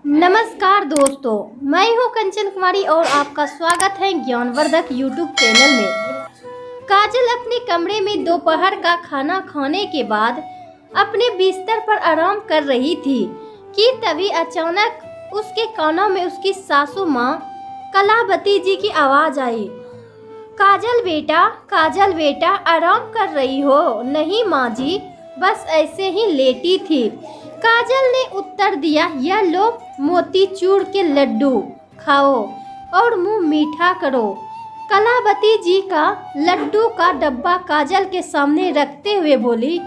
नमस्कार दोस्तों, मैं हूं कंचन कुमारी और आपका स्वागत है ज्ञानवर्धक यूट्यूब चैनल में। काजल अपने कमरे में दोपहर का खाना खाने के बाद अपने बिस्तर पर आराम कर रही थी कि तभी अचानक उसके कानों में उसकी सासू माँ कलावती जी की आवाज़ आई। काजल बेटा आराम कर रही हो? नहीं माँ जी, बस ऐसे ही लेटी थी। काजल ने उत्तर दिया, यह लो मोतीचूर के लड्डू खाओ और मुंह मीठा करो। कलावती जी का लड्डू का डब्बा काजल के सामने रखते हुए बोली।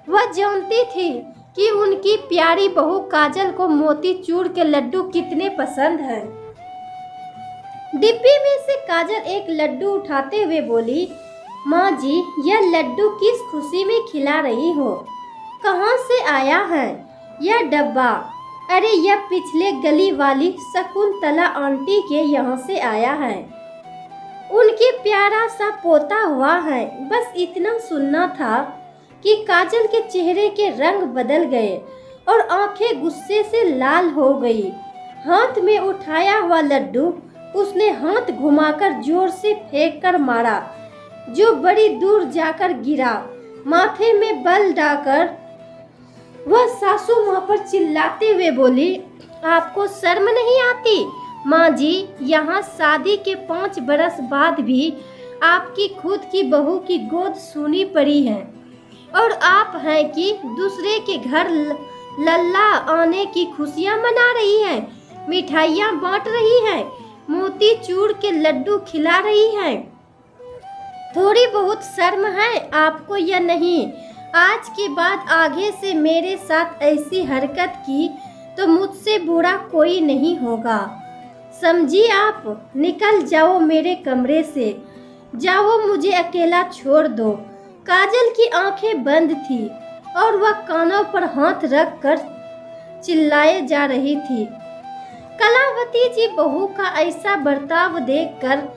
वह जानती थी कि उनकी प्यारी बहू काजल को मोतीचूर के लड्डू कितने पसंद हैं। डिब्बी में से काजल एक लड्डू उठाते हुए बोली, माँ जी, यह लड्डू किस खुशी में खिला रही हो? कहाँ से आया है यह डब्बा? अरे यह पिछले गली वाली शकुंतला आंटी के यहाँ से आया है। उनके प्यारा सा पोता हुआ है। बस इतना सुनना था कि काजल के चेहरे के रंग बदल गए और आंखें गुस्से से लाल हो गई। हाथ में उठाया हुआ लड्डू उसने हाथ घुमाकर जोर से फेंक कर मारा, जो बड़ी दूर जाकर गिरा। माथे में बल डालकर वह सासू माँ पर चिल्लाते हुए बोली, आपको शर्म नहीं आती? माँ जी, यहाँ शादी के 5 बरस बाद भी आपकी खुद की बहू की गोद सुनी पड़ी है और आप हैं कि दूसरे के घर लल्ला आने की खुशियाँ मना रही हैं, मिठाइयाँ बांट रही हैं, मोतीचूर के लड्डू खिला रही हैं। थोड़ी बहुत शर्म है आपको या नहीं? आज के बाद आगे से मेरे साथ ऐसी हरकत की तो मुझसे बुरा कोई नहीं होगा, समझी आप? निकल जाओ मेरे कमरे से, जाओ, मुझे अकेला छोड़ दो। काजल की आंखें बंद थी और वह कानों पर हाथ रख कर चिल्लाए जा रही थी। कलावती जी बहू का ऐसा बर्ताव देखकर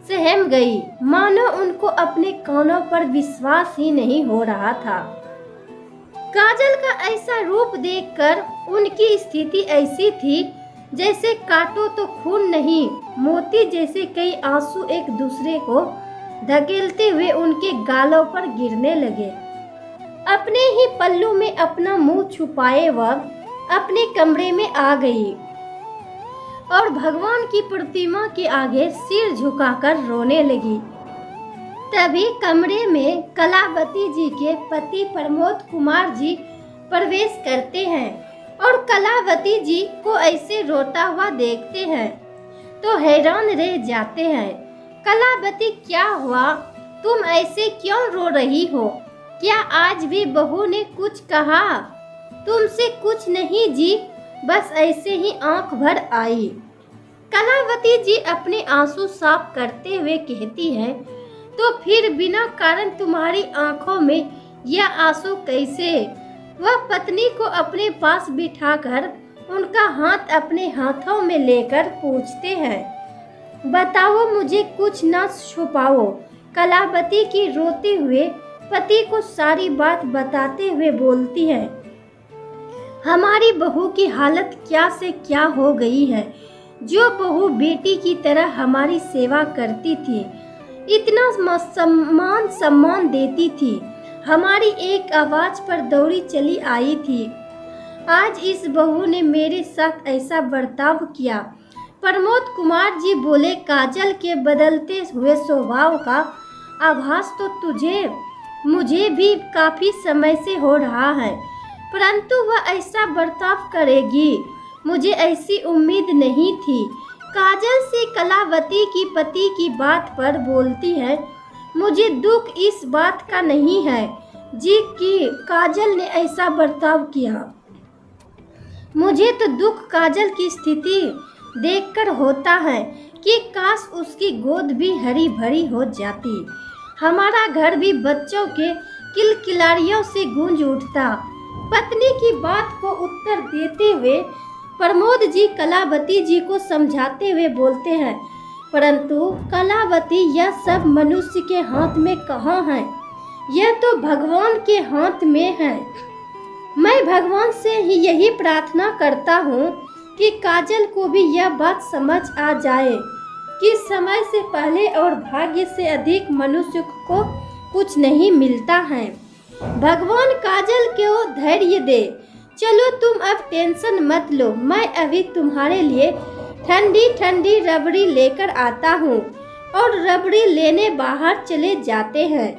सहम गई, मानो उनको अपने कानों पर विश्वास ही नहीं हो रहा था। काजल का ऐसा रूप देखकर उनकी स्थिति ऐसी थी जैसे काटो तो खून नहीं, मोती जैसे कई आंसू एक दूसरे को धकेलते हुए उनके गालों पर गिरने लगे। अपने ही पल्लू में अपना मुंह छुपाए वह अपने कमरे में आ गई और भगवान की प्रतिमा के आगे सिर झुकाकर रोने लगी। तभी कमरे में कलावती जी के पति प्रमोद कुमार जी प्रवेश करते हैं और कलावती जी को ऐसे रोता हुआ देखते हैं तो हैरान रह जाते हैं। कलावती, क्या हुआ? तुम ऐसे क्यों रो रही हो? क्या आज भी बहू ने कुछ कहा? तुमसे कुछ नहीं जी, बस ऐसे ही आंख भर आई। कलावती जी अपने आंसू साफ करते हुए कहती हैं, तो फिर बिना कारण तुम्हारी आंखों में यह आंसू कैसे? वह पत्नी को अपने पास बिठाकर उनका हाथ अपने हाथों में लेकर पूछते हैं, बताओ, मुझे कुछ न छुपाओ। कलावती की रोते हुए पति को सारी बात बताते हुए बोलती है, हमारी बहू की हालत क्या से क्या हो गई है। जो बहू बेटी की तरह हमारी सेवा करती थी, इतना सम्मान देती थी, हमारी एक आवाज पर दौड़ी चली आई थी, आज इस बहू ने मेरे साथ ऐसा बर्ताव किया। प्रमोद कुमार जी बोले, काजल के बदलते हुए स्वभाव का आभास तो मुझे भी काफी समय से हो रहा है, परंतु वह ऐसा बर्ताव करेगी, मुझे ऐसी उम्मीद नहीं थी। काजल से कलावती की पति की बात पर बोलती है, मुझे दुख इस बात का नहीं है जी कि काजल ने ऐसा बर्ताव किया, मुझे तो दुख काजल की स्थिति देखकर होता है कि काश उसकी गोद भी हरी भरी हो जाती, हमारा घर भी बच्चों के किलकिलारियों से गूंज उठता। पत्नी की बात को उत्तर देते हुए प्रमोद जी कलावती जी को समझाते हुए बोलते हैं, परंतु कलावती, यह सब मनुष्य के हाथ में कहाँ है? यह तो भगवान के हाथ में है। मैं भगवान से ही यही प्रार्थना करता हूँ कि काजल को भी यह बात समझ आ जाए कि समय से पहले और भाग्य से अधिक मनुष्य को कुछ नहीं मिलता है। भगवान काजल को धैर्य दे। चलो तुम अब टेंशन मत लो, मैं अभी तुम्हारे लिए ठंडी ठंडी रबड़ी लेकर आता हूँ। और रबड़ी लेने बाहर चले जाते हैं।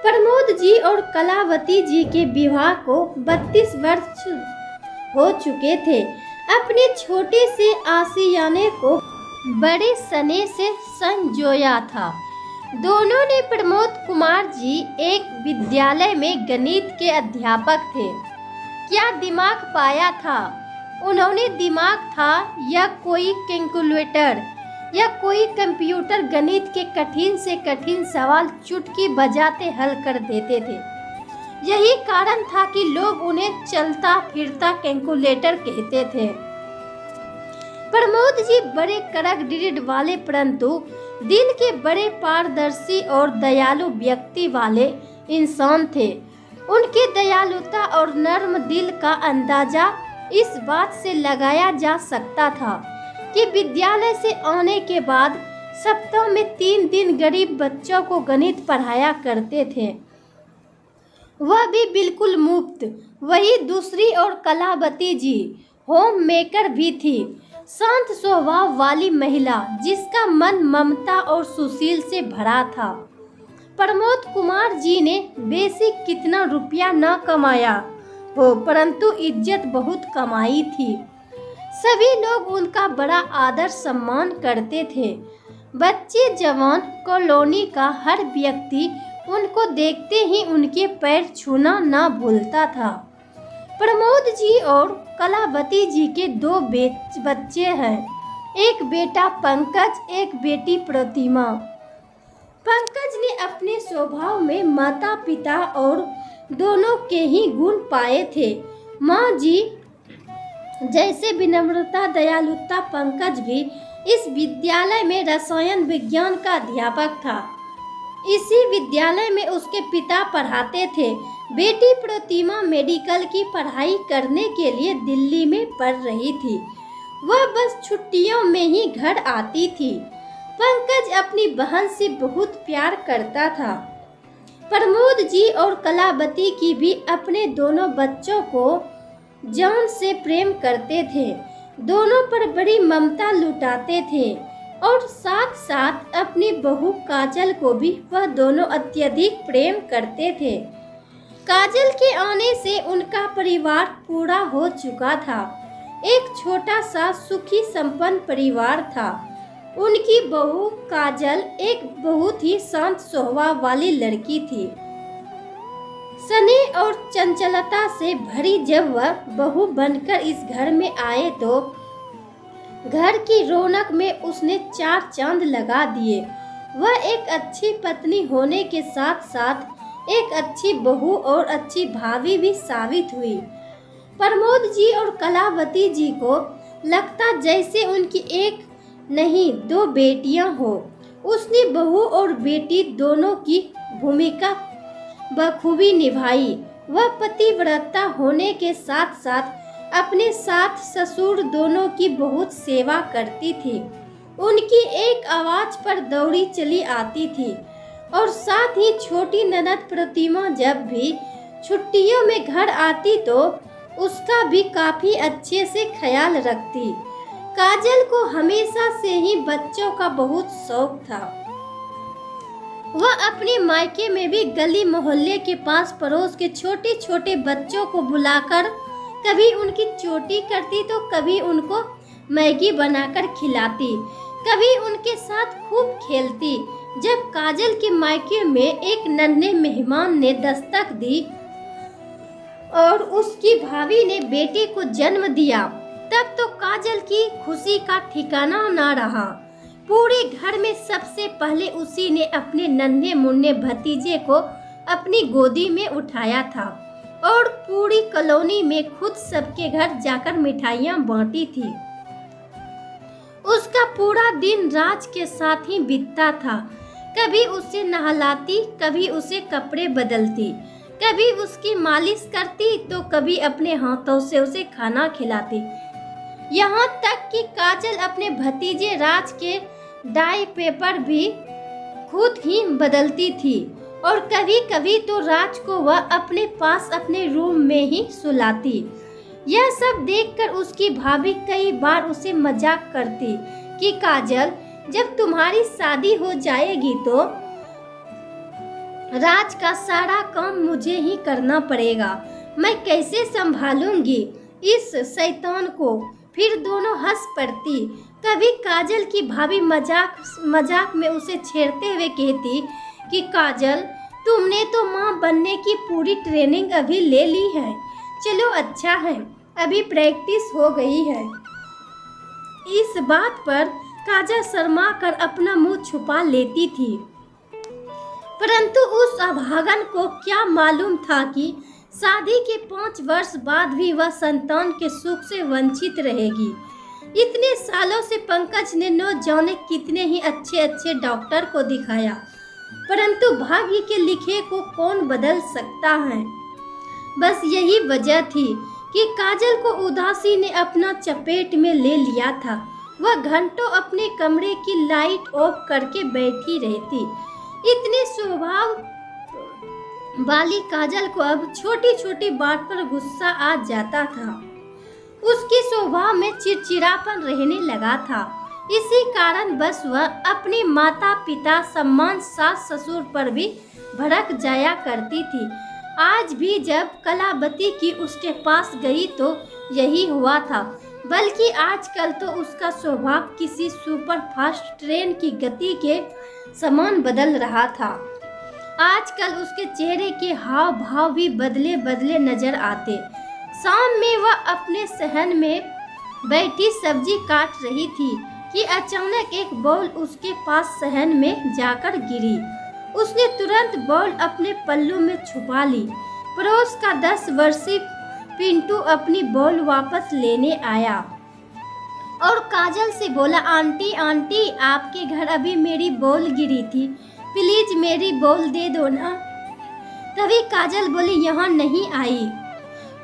प्रमोद जी और कलावती जी के विवाह को 32 वर्ष हो चुके थे। अपने छोटे से आशियाने को बड़े सने से संजोया था। दोनों ने प्रमोद कुमार जी एक विद्यालय में गणित के अध्यापक थे। क्या दिमाग पाया था उन्होंने, दिमाग था या कोई कैलकुलेटर या कोई कंप्यूटर गणित के कठिन से कठिन सवाल चुटकी बजाते हल कर देते थे। यही कारण था कि लोग उन्हें चलता फिरता कैलकुलेटर कहते थे। प्रमोद जी बड़े कड़क दृढ़ वाले परंतु दिल के बड़े पारदर्शी और दयालु व्यक्ति वाले इंसान थे। उनकी दयालुता और नर्म दिल का अंदाजा इस बात से लगाया जा सकता था कि विद्यालय से आने के बाद सप्ताह में 3 दिन गरीब बच्चों को गणित पढ़ाया करते थे, वह भी बिल्कुल मुफ्त। वही दूसरी ओर कलावती जी होम मेकर भी थी, शांत स्वभाव वाली महिला जिसका मन ममता और सुशील से भरा था। प्रमोद कुमार जी ने बेसी कितना रुपया न कमाया हो परंतु इज्जत बहुत कमाई थी। सभी लोग उनका बड़ा आदर सम्मान करते थे। बच्चे जवान कॉलोनी का हर व्यक्ति उनको देखते ही उनके पैर छूना न भूलता था। प्रमोद जी और कलावती जी के 2 बच्चे हैं, एक बेटा पंकज, एक बेटी प्रतिमा। पंकज ने अपने स्वभाव में माता पिता और दोनों के ही गुण पाए थे। माँ जी जैसे विनम्रता दयालुता, पंकज भी इस विद्यालय में रसायन विज्ञान का अध्यापक था। इसी विद्यालय में उसके पिता पढ़ाते थे। बेटी प्रतिमा मेडिकल की पढ़ाई करने के लिए दिल्ली में पढ़ रही थी। वह बस छुट्टियों में ही घर आती थी। पंकज अपनी बहन से बहुत प्यार करता था। प्रमोद जी और कलावती की भी अपने दोनों बच्चों को जान से प्रेम करते थे। दोनों पर बड़ी ममता लुटाते थे और साथ साथ अपनी बहू काजल को भी वह दोनों अत्यधिक प्रेम करते थे। काजल के आने से उनका परिवार पूरा हो चुका था। एक छोटा सा सुखी संपन्न परिवार था। उनकी बहू काजल एक बहुत ही शांत स्वभाव वाली लड़की थी। स्नेह और चंचलता से भरी जब वह बहू बनकर इस घर में आए तो घर की रौनक में उसने 4 चांद लगा दिए। वह एक अच्छी पत्नी होने के साथ साथ एक अच्छी बहू और अच्छी भाभी भी साबित हुई। प्रमोद जी और कलावती जी को लगता जैसे उनकी एक नहीं 2 बेटियां हो। उसने बहू और बेटी दोनों की भूमिका बखूबी निभाई। वह पतिव्रता होने के साथ साथ अपने साथ ससुर दोनों की बहुत सेवा करती थी। उनकी एक आवाज पर दौड़ी चली आती थी और साथ ही छोटी ननद प्रतिमा जब भी छुट्टियों में घर आती तो उसका भी काफी अच्छे से ख्याल रखती। काजल को हमेशा से ही बच्चों का बहुत शौक था। वह अपने मायके में भी गली मोहल्ले के पास पड़ोस के छोटे छोटे बच्चों को बुलाकर कभी उनकी चोटी करती तो कभी उनको मैगी बनाकर खिलाती, कभी उनके साथ खूब खेलती। जब काजल के मायके में एक नन्हे मेहमान ने दस्तक दी और उसकी भाभी ने बेटे को जन्म दिया तब तो काजल की खुशी का ठिकाना ना रहा। पूरे घर में सबसे पहले उसी ने अपने नन्हे मुन्ने भतीजे को अपनी गोदी में उठाया था और पूरी कॉलोनी में खुद सबके घर जाकर मिठाइयाँ बांटी थी। उसका पूरा दिन राज के साथ ही बीतता था। कभी उसे नहलाती, कभी उसे कपड़े बदलती, कभी उसकी मालिश करती तो कभी अपने हाथों से उसे खाना खिलाती। यहाँ तक कि काजल अपने भतीजे राज के डाई पेपर भी खुद ही बदलती थी और कभी कभी तो राज को वह अपने पास अपने रूम में ही सुलाती। यह सब देखकर उसकी भाभी कई बार उसे मजाक करती कि काजल, जब तुम्हारी शादी हो जाएगी तो राज का सारा काम मुझे ही करना पड़ेगा। मैं कैसे संभालूंगी इस शैतान को। फिर दोनों हंस पड़ती। कभी काजल की भाभी मजाक में उसे छेड़ते हुए कहती कि काजल, तुमने तो माँ बनने की पूरी ट्रेनिंग अभी ले ली है। चलो अच्छा है, अभी प्रैक्टिस हो गई है। इस बात पर काजल शर्मा कर अपना मुंह छुपा लेती थी, परंतु उस अभागन को क्या मालूम था कि शादी के 5 वर्ष बाद भी वह संतान के सुख से वंचित रहेगी। इतने सालों से पंकज ने न जाने कितने ही अच्छे डॉक्टर को दिखाया, परंतु भाग्य के लिखे को कौन बदल सकता है। बस यही वजह थी कि काजल को उदासी ने अपना चपेट में ले लिया था। वह घंटों अपने कमरे की लाइट ऑफ करके बैठी रहती। इतने स्वभाव वाली काजल को अब छोटी छोटी बात पर गुस्सा आ जाता था। उसके स्वभाव में चिड़चिड़ापन रहने लगा था। इसी कारण बस वह अपने माता पिता, सम्मान, सास ससुर पर भी भड़क जाया करती थी। आज भी जब कलावती की उसके पास गई तो यही हुआ था, बल्कि आजकल तो उसका स्वभाव किसी सुपरफास्ट ट्रेन की गति के समान बदल रहा था। आजकल उसके चेहरे के हाव भाव भी बदले बदले नजर आते। शाम में वह अपने सहन में बैठी सब्जी काट रही थी कि अचानक एक बॉल उसके पास सहन में जाकर गिरी। उसने तुरंत बॉल अपने पल्लू में छुपा ली। पड़ोस का 10 वर्षीय पिंटू अपनी बॉल वापस लेने आया और काजल से बोला, आंटी आंटी, आपके घर अभी मेरी बॉल गिरी थी, प्लीज मेरी बॉल दे दो ना। तभी काजल बोली, यहाँ नहीं आई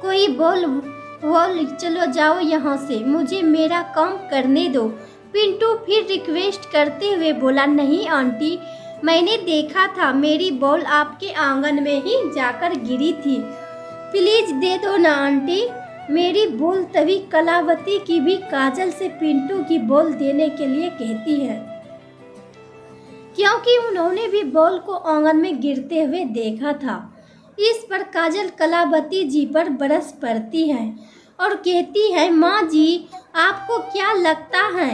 कोई बॉल, चलो जाओ यहाँ से, मुझे मेरा काम करने दो। पिंटू फिर रिक्वेस्ट करते हुए बोला, नहीं आंटी, मैंने देखा था मेरी बॉल आपके आंगन में ही जाकर गिरी थी, प्लीज दे दो ना आंटी मेरी बॉल। तभी कलावती की भी काजल से पिंटू की बॉल देने के लिए कहती है, क्योंकि उन्होंने भी बॉल को आंगन में गिरते हुए देखा था। इस पर काजल कलावती जी पर बरस पड़ती है और कहती है, माँ जी, आपको क्या लगता है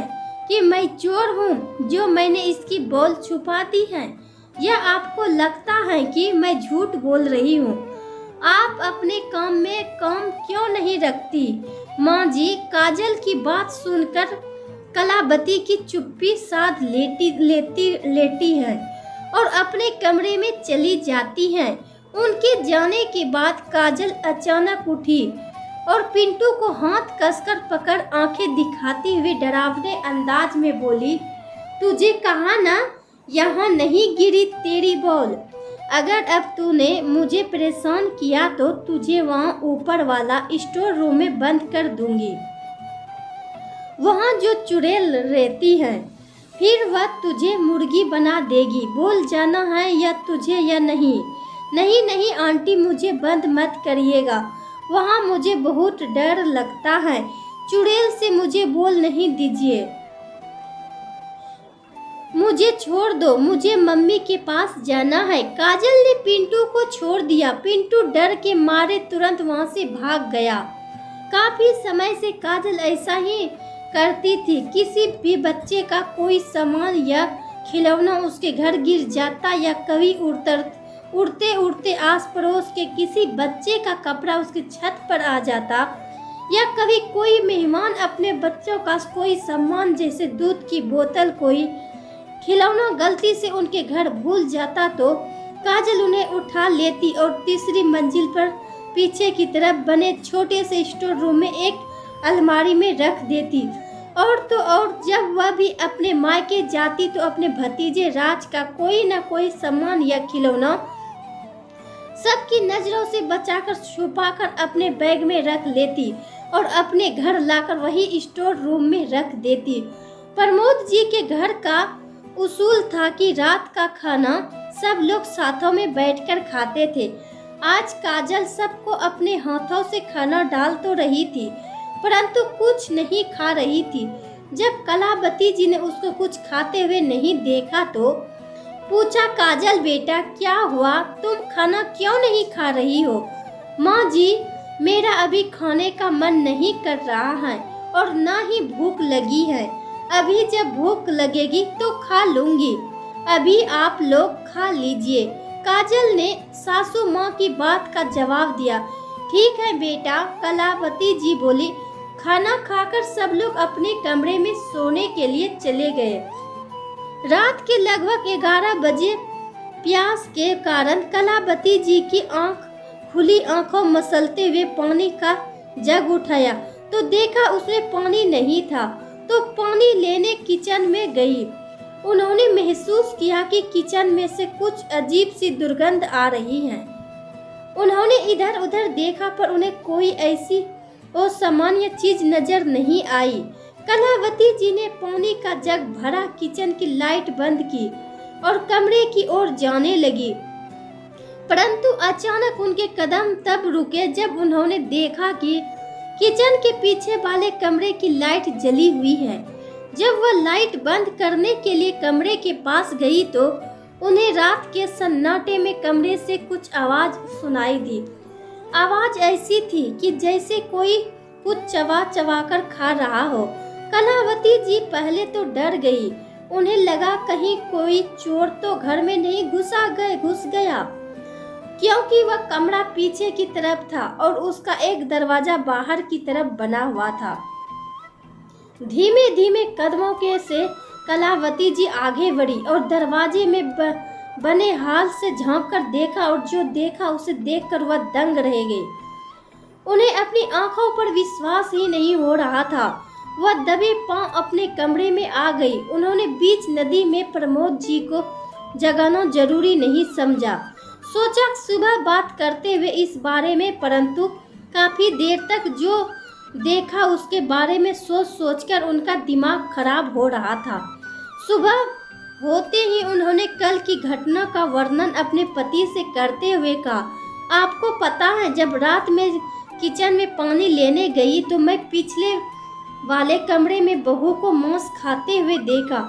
कि मैं चोर हूँ जो मैंने इसकी बॉल छुपा दी है, या आपको लगता है कि मैं झूठ बोल रही हूँ? आप अपने काम में काम क्यों नहीं रखती? माँ जी, काजल की बात सुनकर कलावती की चुप्पी साध लेती है और अपने कमरे में चली जाती है। उनके जाने के बाद काजल अचानक उठी और पिंटू को हाथ कसकर पकड़ आंखें दिखाती हुए डरावने अंदाज में बोली, तुझे कहा ना यहाँ नहीं गिरी तेरी बॉल। अगर अब तूने मुझे परेशान किया तो तुझे वहाँ ऊपर वाला स्टोर रूम में बंद कर दूंगी, वहाँ जो चुड़ैल रहती है, फिर वह तुझे मुर्गी बना देगी। बोल जाना है या तुझे या नहीं? नहीं नहीं आंटी, मुझे बंद मत करिएगा, वहाँ मुझे बहुत डर लगता है, चुड़ैल से मुझे बोल नहीं दीजिए, मुझे छोड़ दो, मुझे मम्मी के पास जाना है। काजल ने पिंटू को छोड़ दिया। पिंटू डर के मारे तुरंत वहाँ से भाग गया। काफी समय से काजल ऐसा ही करती थी। किसी भी बच्चे का कोई सामान या खिलौना उसके घर गिर जाता, या कभी उड़ते उड़ते आस पड़ोस के किसी बच्चे का कपड़ा उसकी छत पर आ जाता, या कभी कोई मेहमान अपने बच्चों का कोई सामान जैसे दूध की बोतल, कोई खिलौना गलती से उनके घर भूल जाता तो काजल उन्हें उठा लेती और तीसरी मंजिल पर पीछे की तरफ बने छोटे से स्टोर रूम में एक अलमारी में रख देती। और तो और जब वह भी अपने मायके जाती तो अपने भतीजे राज का कोई न कोई सामान या खिलौना सबकी नजरों से बचाकर छुपाकर अपने बैग में रख लेती। और अपने घर लाकर वही स्टोर रूम में रख देती। प्रमोद जी के घर का उसूल था कि रात का खाना सब लोग साथों में बैठकर खाते थे। आज काजल सबको अपने हाथों से खाना डाल तो रही थी, परंतु कुछ नहीं खा रही थी। जब कलावती जी ने उसको कुछ खाते हुए नहीं देखा तो पूछा, काजल बेटा क्या हुआ, तुम खाना क्यों नहीं खा रही हो? माँ जी, मेरा अभी खाने का मन नहीं कर रहा है और ना ही भूख लगी है। अभी जब भूख लगेगी तो खा लूंगी, अभी आप लोग खा लीजिए। काजल ने सासू माँ की बात का जवाब दिया। ठीक है बेटा, कलावती जी बोली। खाना खाकर सब लोग अपने कमरे में सोने के लिए चले गए। रात के लगभग 11 बजे प्यास के कारण कलावती जी की खुली आंखों मसलते हुए पानी का जग उठाया तो देखा उसमें पानी नहीं था, तो पानी लेने किचन में गई। उन्होंने महसूस किया कि किचन में से कुछ अजीब सी दुर्गंध आ रही है। उन्होंने इधर उधर देखा पर उन्हें कोई ऐसी असामान्य चीज नजर नहीं आई। कलावती जी ने पानी का जग भरा, किचन की लाइट बंद की और कमरे की ओर जाने लगी, परंतु अचानक उनके कदम तब रुके जब उन्होंने देखा कि किचन के पीछे वाले कमरे की लाइट जली हुई है। जब वह लाइट बंद करने के लिए कमरे के पास गई तो उन्हें रात के सन्नाटे में कमरे से कुछ आवाज सुनाई दी। आवाज ऐसी थी कि जैसे कोई कुछ चबा चबा कर खा रहा हो। कलावती जी पहले तो डर गई। उन्हें लगा कहीं कोई चोर तो घर में नहीं घुस गया, क्योंकि वह कमरा पीछे की तरफ था और उसका एक दरवाजा बाहर की तरफ बना हुआ था। धीमे धीमे कदमों के से कलावती जी आगे बढ़ी और दरवाजे में बने हाल से झांक कर देखा, और जो देखा उसे देखकर वह दंग रह गई। उन्हें अपनी आंखों पर विश्वास ही नहीं हो रहा था। वह दबे पांव अपने कमरे में आ गई। उन्होंने बीच नदी में प्रमोद जी को जगाना जरूरी नहीं समझा। सोचा सुबह बात करते हुए इस बारे में, परंतु काफी देर तक जो देखा उसके बारे में सोच सोचकर उनका दिमाग खराब हो रहा था। सुबह होते ही उन्होंने कल की घटना का वर्णन अपने पति से करते हुए कहा, आपको पता है जब रात में किचन में पानी लेने गई तो मैं पिछले वाले कमरे में बहू को मांस खाते हुए देखा।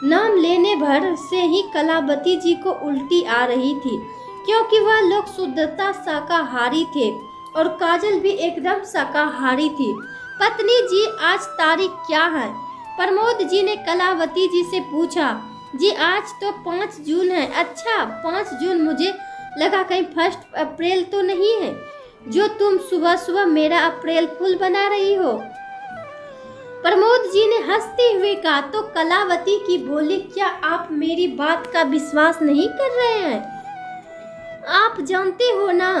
नाम लेने भर से ही कलावती जी को उल्टी आ रही थी, क्योंकि वह लोग शुद्धता शाकाहारी थे और काजल भी एकदम शाकाहारी थी। पत्नी जी, आज तारीख क्या है? प्रमोद जी ने कलावती जी से पूछा। जी आज तो 5 जून है। अच्छा 5 जून, मुझे लगा कहीं 1 अप्रैल तो नहीं है जो तुम सुबह सुबह मेरा अप्रैल फूल बना रही हो। प्रमोद जी ने हंसते हुए कहा। तो कलावती की बोली, क्या आप मेरी बात का विश्वास नहीं कर रहे हैं? आप जानते हो ना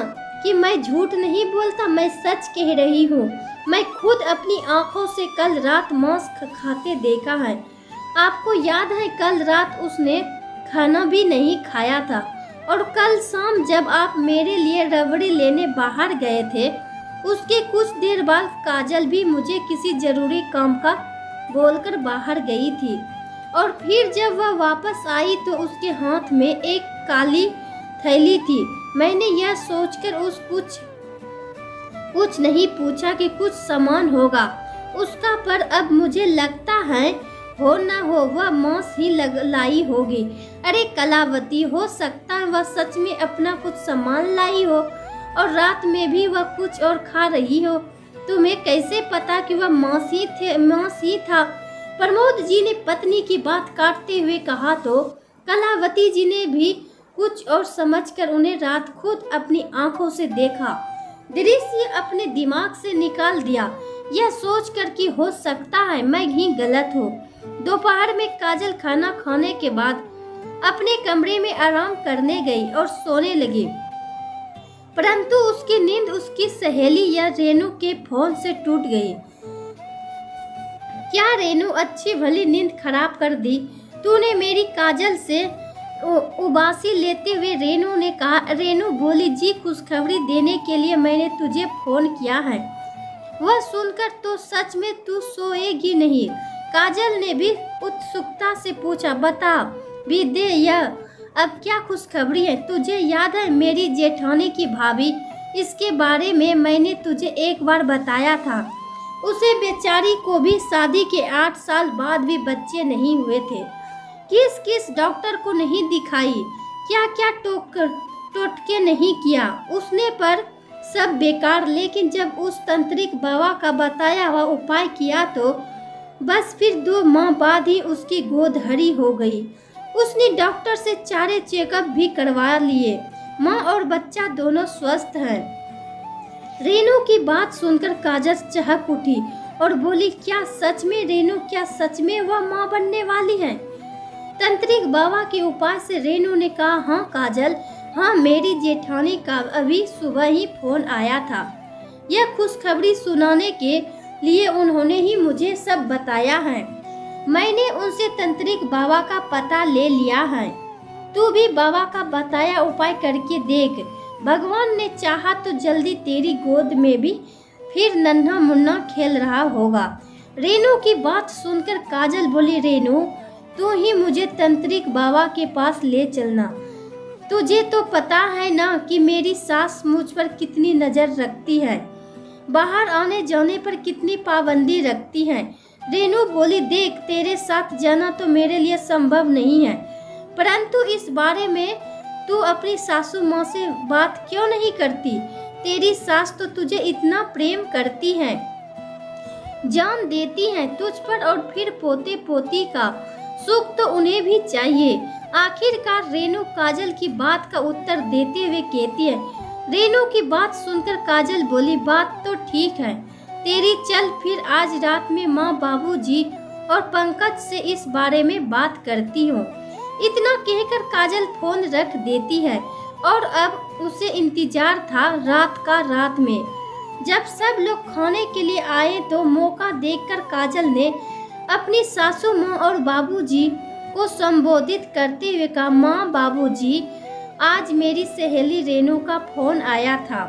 कि मैं झूठ नहीं बोलता, मैं सच कह रही हूँ। मैं खुद अपनी आंखों से कल रात मांस खाते देखा है। आपको याद है कल रात उसने खाना भी नहीं खाया था, और कल शाम जब आप मेरे लिए रबड़ी लेने बाहर गए थे उसके कुछ देर बाद काजल भी मुझे किसी जरूरी काम का बोलकर बाहर गई थी, और फिर जब वह वापस आई तो उसके हाथ में एक काली थैली थी। मैंने यह सोचकर उस कुछ नहीं पूछा कि कुछ सामान होगा उसका, पर अब मुझे लगता है हो ना हो वह मांस ही लाई होगी। अरे कलावती, हो सकता है वह सच में अपना कुछ सामान लाई हो और रात में भी वह कुछ और खा रही हो। तुम्हें कैसे पता कि वह मांस ही था? प्रमोद जी ने पत्नी की बात काटते हुए कहा। तो कलावती जी ने भी कुछ और समझकर उन्हें रात खुद अपनी आंखों से देखा दृश्य अपने दिमाग से निकाल दिया, यह सोचकर कि हो सकता है मैं ही गलत हूँ। दोपहर में काजल खाना खाने के बाद अपने कमरे में आराम करने गई और सोने लगी, परंतु उसकी नींद उसकी सहेली या रेनू के फोन से टूट गई। क्या रेनू, अच्छी भली नींद खराब कर दी तूने मेरी काजल से? उबासी लेते हुए रेनू ने कहा। रेनू बोली, जी खुशखबरी देने के लिए मैंने तुझे फोन किया है। वह सुनकर तो सच में तू सोएगी नहीं। काजल ने भी उत्सुकता से पूछा, बता भी दे यह अब क्या खुशखबरी है? तुझे याद है मेरी जेठानी की भाभी, इसके बारे में मैंने तुझे एक बार बताया था। उसे बेचारी को भी शादी के 8 साल बाद भी बच्चे नहीं हुए थे। किस किस डॉक्टर को नहीं दिखाई, क्या क्या टोटके नहीं किया उसने, पर सब बेकार। लेकिन जब उस तांत्रिक बाबा का बताया हुआ उपाय किया तो बस फिर 2 माह बाद ही उसकी गोद हरी हो गई। उसने डॉक्टर से 4 चेकअप भी करवा लिए। माँ और बच्चा दोनों स्वस्थ हैं। रेनू की बात सुनकर काजल चहक उठी और बोली, क्या सच में रेनू, क्या सच में वह माँ बनने वाली है? तांत्रिक बाबा के उपाय से रेनू ने कहा, हाँ काजल, हाँ मेरी जेठानी का अभी सुबह ही फोन आया था। यह खुशखबरी सुनाने के लिए उन्होंने ही मुझे सब बताया है। मैंने उनसे तांत्रिक बाबा का पता ले लिया है। तू भी बाबा का बताया उपाय करके देख। भगवान ने चाहा तो जल्दी तेरी गोद में भी फिर नन्हा मुन्ना खेल रहा होगा। रेनू की बात सुनकर काजल बोली, रेनू तू ही मुझे तांत्रिक बाबा के पास ले चलना। तुझे तो पता है ना कि मेरी सास मुझ पर कितनी नजर रखती है, बाहर आने जाने पर कितनी पाबंदी रखती है। रेनू बोली, देख तेरे साथ जाना तो मेरे लिए संभव नहीं है, परंतु इस बारे में तू अपनी सासू माँ से बात क्यों नहीं करती? तेरी सास तो तुझे इतना प्रेम करती है, जान देती है तुझ पर, और फिर पोते पोती का सुख तो उन्हें भी चाहिए। आखिरकार रेनू काजल की बात का उत्तर देते हुए कहती है। रेनू की बात सुनकर काजल बोली, बात तो ठीक है तेरी, चल फिर आज रात में माँ, बाबूजी और पंकज से इस बारे में बात करती हूँ। इतना कहकर काजल फोन रख देती है और अब उसे इंतजार था रात में। जब सब लोग खाने के लिए आए तो मौका देखकर काजल ने अपनी सासू माँ और बाबूजी को संबोधित करते हुए कहा, माँ बाबूजी, आज मेरी सहेली रेनू का फोन आया था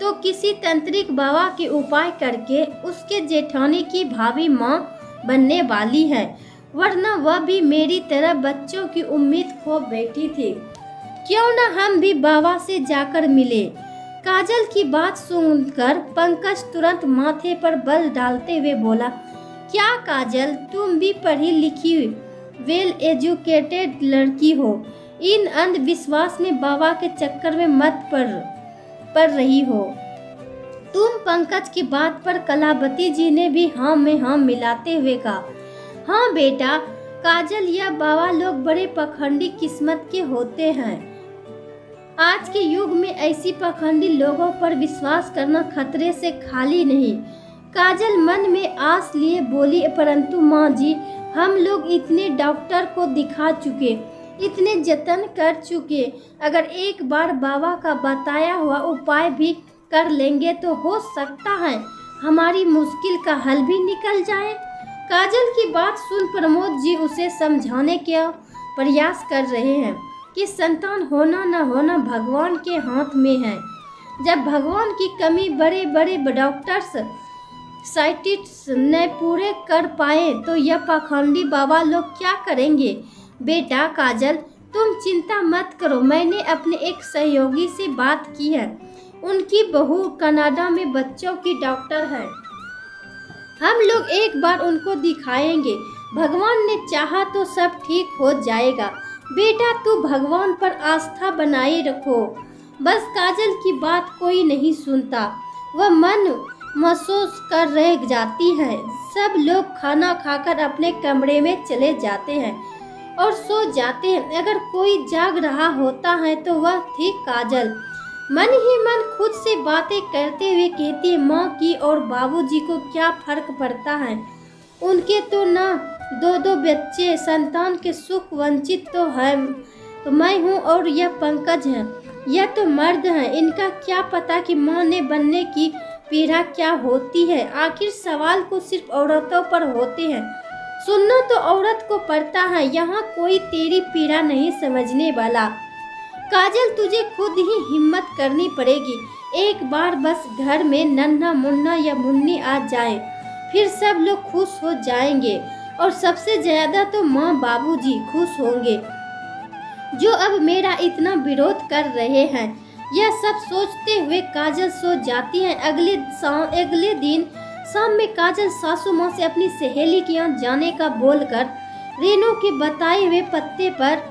तो किसी तांत्रिक बाबा के उपाय करके उसके जेठानी की भाभी माँ बनने वाली है, वरना वह भी मेरी तरह बच्चों की उम्मीद खो बैठी थी। क्यों न हम भी बाबा से जाकर मिले। काजल की बात सुनकर पंकज तुरंत माथे पर बल डालते हुए बोला, क्या काजल, तुम भी पढ़ी लिखी वेल एजुकेटेड लड़की हो, इन अंधविश्वास में बाबा के चक्कर में मत पड़ रही हो। तुम पंकज की बात पर कलावती जी ने भी हाँ में हाँ मिलाते हुए कहा, हाँ बेटा काजल, यह बाबा लोग बड़े पखंडी किस्मत के होते हैं। आज के युग में ऐसी पखंडी लोगों पर विश्वास करना खतरे से खाली नहीं। काजल मन में आस लिए बोली, परंतु माँ जी, हम लोग इतने डॉक्टर को दिखा चुके, इतने जतन कर चुके, अगर एक बार बाबा का बताया हुआ उपाय भी कर लेंगे तो हो सकता है हमारी मुश्किल का हल भी निकल जाए। काजल की बात सुन प्रमोद जी उसे समझाने का प्रयास कर रहे हैं कि संतान होना न होना भगवान के हाथ में है। जब भगवान की कमी बड़े बड़े डॉक्टर्स साइंटिस्ट ने पूरे कर पाए तो यह पाखंडी बाबा लोग क्या करेंगे। बेटा काजल, तुम चिंता मत करो, मैंने अपने एक सहयोगी से बात की है, उनकी बहू कनाडा में बच्चों की डॉक्टर है, हम लोग एक बार उनको दिखाएंगे, भगवान ने चाहा तो सब ठीक हो जाएगा। बेटा तू भगवान पर आस्था बनाए रखो। बस काजल की बात कोई नहीं सुनता, वह मन महसूस कर रह जाती है। सब लोग खाना खाकर अपने कमरे में चले जाते हैं और सो जाते हैं। अगर कोई जाग रहा होता है तो वह थी काजल। मन ही मन खुद से बातें करते हुए कहती है, माँ की और बाबूजी को क्या फर्क पड़ता है, उनके तो ना 2-2 बच्चे, संतान के सुख वंचित तो है तो मैं हूँ और यह पंकज है, यह तो मर्द है, इनका क्या पता कि माँ ने बनने की पीड़ा क्या होती है। आखिर सवाल को सिर्फ औरतों पर होते हैं, सुनना तो औरत को पड़ता है, यहाँ कोई तेरी पीड़ा नहीं समझने वाला। काजल तुझे खुद ही हिम्मत करनी पड़ेगी, एक बार बस घर में नन्हा मुन्ना या मुन्नी आ जाए, फिर सब लोग खुश हो जाएंगे और सबसे ज्यादा तो माँ बाबूजी खुश होंगे, जो अब मेरा इतना विरोध कर रहे हैं। यह सब सोचते हुए काजल सो जाती है। अगले दिन शाम में काजल सासू माँ से अपनी सहेली के यहाँ जाने का बोलकर रेनू के बताए हुए पत्ते पर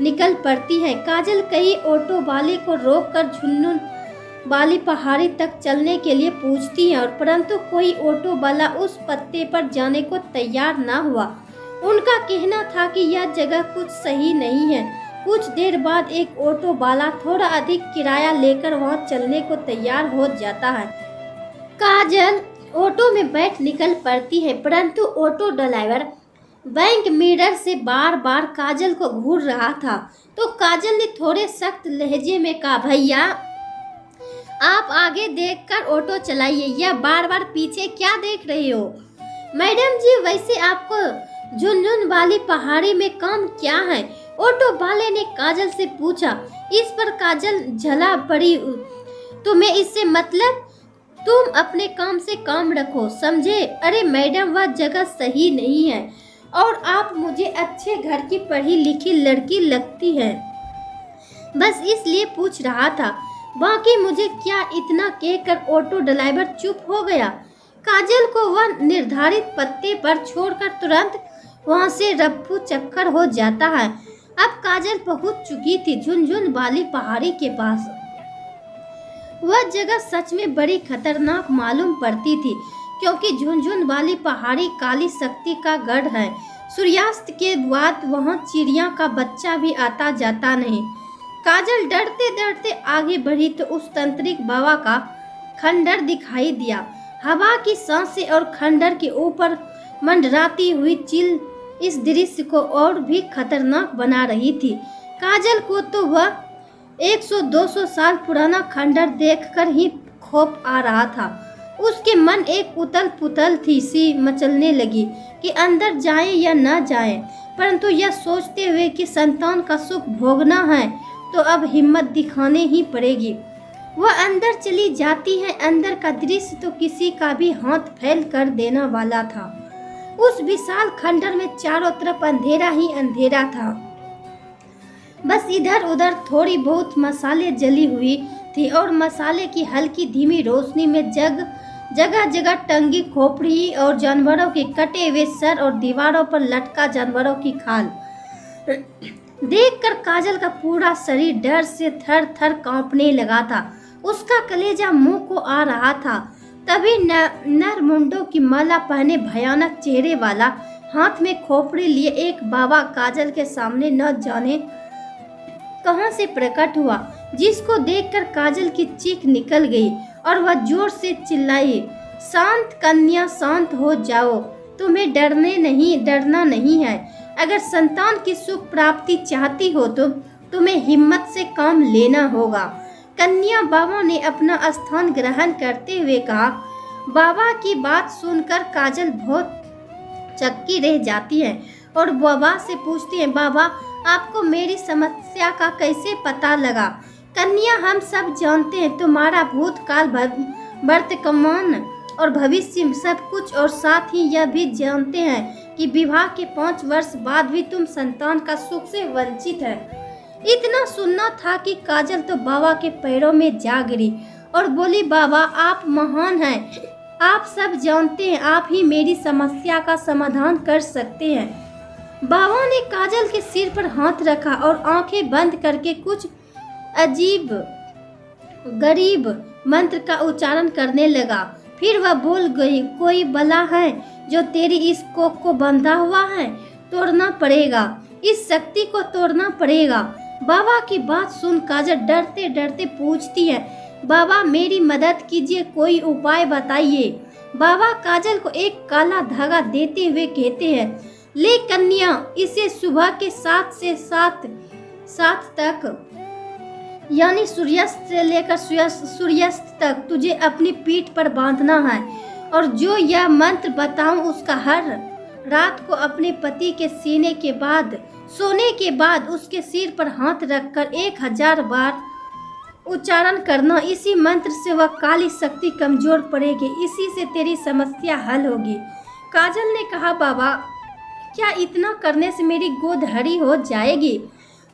निकल पड़ती है। काजल कई ऑटो वाले को रोककर झुनझुन वाली पहाड़ी तक चलने के लिए पूछती है, और परंतु कोई ऑटो वाला उस पत्ते पर जाने को तैयार ना हुआ। उनका कहना था कि यह जगह कुछ सही नहीं है। कुछ देर बाद एक ऑटो वाला थोड़ा अधिक किराया लेकर वहां चलने को तैयार हो जाता है। काजल ऑटो में बैठ निकल पड़ती है, परंतु ऑटो ड्राइवर बैंक मिरर से बार बार काजल को घूर रहा था। तो काजल ने थोड़े सख्त लहजे में कहा, भैया आप आगे देखकर ऑटो चलाइए, या बार बार पीछे क्या देख रहे हो? मैडम जी, वैसे आपको झुनझुन वाली पहाड़ी में काम क्या है? ऑटो वाले ने काजल से पूछा। इस पर काजल झला पड़ी, तुम्हें इससे मतलब? तुम अपने काम से काम रखो, समझे? अरे मैडम, वह जगह सही नहीं है और आप मुझे अच्छे घर की पढ़ी लिखी लड़की लगती है, बस इसलिए पूछ रहा था। बाकी मुझे क्या? इतना कहकर ऑटो ड्राइवर चुप हो गया। काजल को वह निर्धारित पत्ते पर छोड़कर तुरंत वहां से रफ्फू चक्कर हो जाता है। अब काजल पहुंच चुकी थी झुनझुन वाली पहाड़ी के पास। वह जगह सच में बड़ी खतरनाक मालूम पड़ती थी, क्योंकि झुनझुन वाली पहाड़ी काली शक्ति का गढ़ है। सूर्यास्त के बाद वहां चिड़िया का बच्चा भी आता जाता नहीं। काजल डरते डरते आगे बढ़ी तो उस तांत्रिक बाबा का खंडर दिखाई दिया। हवा की सांसें और खंडर के ऊपर मंडराती हुई चिल इस दृश्य को और भी खतरनाक बना रही थी। काजल को तो वह 100-200 साल पुराना खंडर देखकर ही खौफ आ रहा था। उसके मन एक उथल पुथल थी सी मचलने लगी कि अंदर जाए या न जाए, परंतु यह सोचते हुए कि संतान का सुख भोगना है तो अब हिम्मत दिखाने ही पड़ेगी। वह अंदर चली जाती है। अंदर का दृश्य तो किसी का भी हाथ फैल कर देने वाला था। उस विशाल खंडर में चारों तरफ अंधेरा ही अंधेरा था। बस इधर उधर थोड़ी बहुत मसाले जली हुई थी और मसाले की हल्की धीमी रोशनी में जगह जगह टंगी खोपड़ी और जानवरों के कटे हुए सर और दीवारों पर लटका जानवरों की खाल देखकर काजल का पूरा शरीर डर से थर थर कांपने लगा था। उसका कलेजा मुंह को आ रहा था। तभी नर मुंडों की माला पहने भयानक चेहरे वाला हाथ में खोपड़ी लिए एक बाबा काजल के सामने न जाने कहां से प्रकट हुआ, जिसको देखकर काजल की चीख निकल गई और वह जोर से चिल्लाई, शांत कन्या, शांत हो जाओ, तुम्हें डरना नहीं है। अगर संतान की सुख प्राप्ति चाहती हो तो तुम्हें हिम्मत से काम लेना होगा। कन्या बाबा ने अपना स्थान ग्रहण करते हुए कहा। बाबा की बात सुनकर काजल बहुत चक्की रह जाती है और बाबा से पूछती है, बाबा आपको मेरी समस्या का कैसे पता लगा? कन्या, हम सब जानते हैं तुम्हारा भूतकाल, वर्तमान और भविष्य सब कुछ, और साथ ही यह भी जानते हैं कि विवाह के 5 वर्ष बाद भी तुम संतान का सुख से वंचित है। इतना सुनना था कि काजल तो बाबा के पैरों में जा गिरी और बोली, बाबा आप महान हैं, आप सब जानते हैं, आप ही मेरी समस्या का समाधान कर सकते हैं। बाबा ने काजल के सिर पर हाथ रखा और आंखें बंद करके कुछ अजीब गरीब मंत्र का उच्चारण करने लगा। फिर वह बोल गई, कोई बला है जो तेरी इस कोख को बंधा हुआ है, तोड़ना पड़ेगा, इस शक्ति को तोड़ना पड़ेगा। बाबा की बात सुन काजल डरते डरते पूछती है, बाबा मेरी मदद कीजिए, कोई उपाय बताइए। बाबा काजल को एक काला धागा देते हुए कहते हैं, ले कन्या, इसे सुबह के 7 से 7 तक यानी सूर्यास्त से लेकर सूर्यास्त तक तुझे अपनी पीठ पर बांधना है, और जो यह मंत्र बताऊं उसका हर रात को अपने पति के सोने के बाद उसके सिर पर हाथ रखकर 1000 बार उच्चारण करना। इसी मंत्र से वह काली शक्ति कमजोर पड़ेगी, इसी से तेरी समस्या हल होगी। काजल ने कहा, बाबा क्या इतना करने से मेरी गोद हरी हो जाएगी?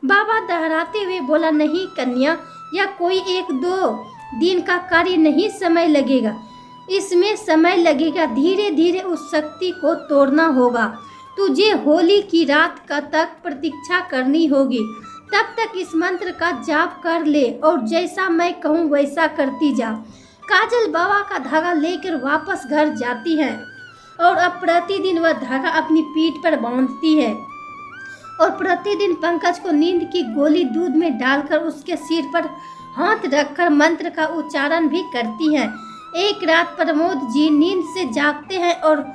बाबा दोहराते हुए बोला, नहीं कन्या, यह कोई 1-2 दिन का कार्य नहीं, समय लगेगा। इसमें समय लगेगा, धीरे धीरे उस शक्ति को तोड़ना होगा। तुझे होली की रात का तक प्रतीक्षा करनी होगी। तब तक इस मंत्र का जाप कर ले और जैसा मैं कहूँ वैसा करती जा। काजल बाबा का धागा लेकर वापस घर जाती है और अब प्रतिदिन वह धागा अपनी पीठ पर बांधती है और प्रतिदिन पंकज को नींद की गोली दूध में डालकर उसके सिर पर हाथ रखकर मंत्र का उच्चारण भी करती है। एक रात प्रमोद जी नींद से जागते हैं और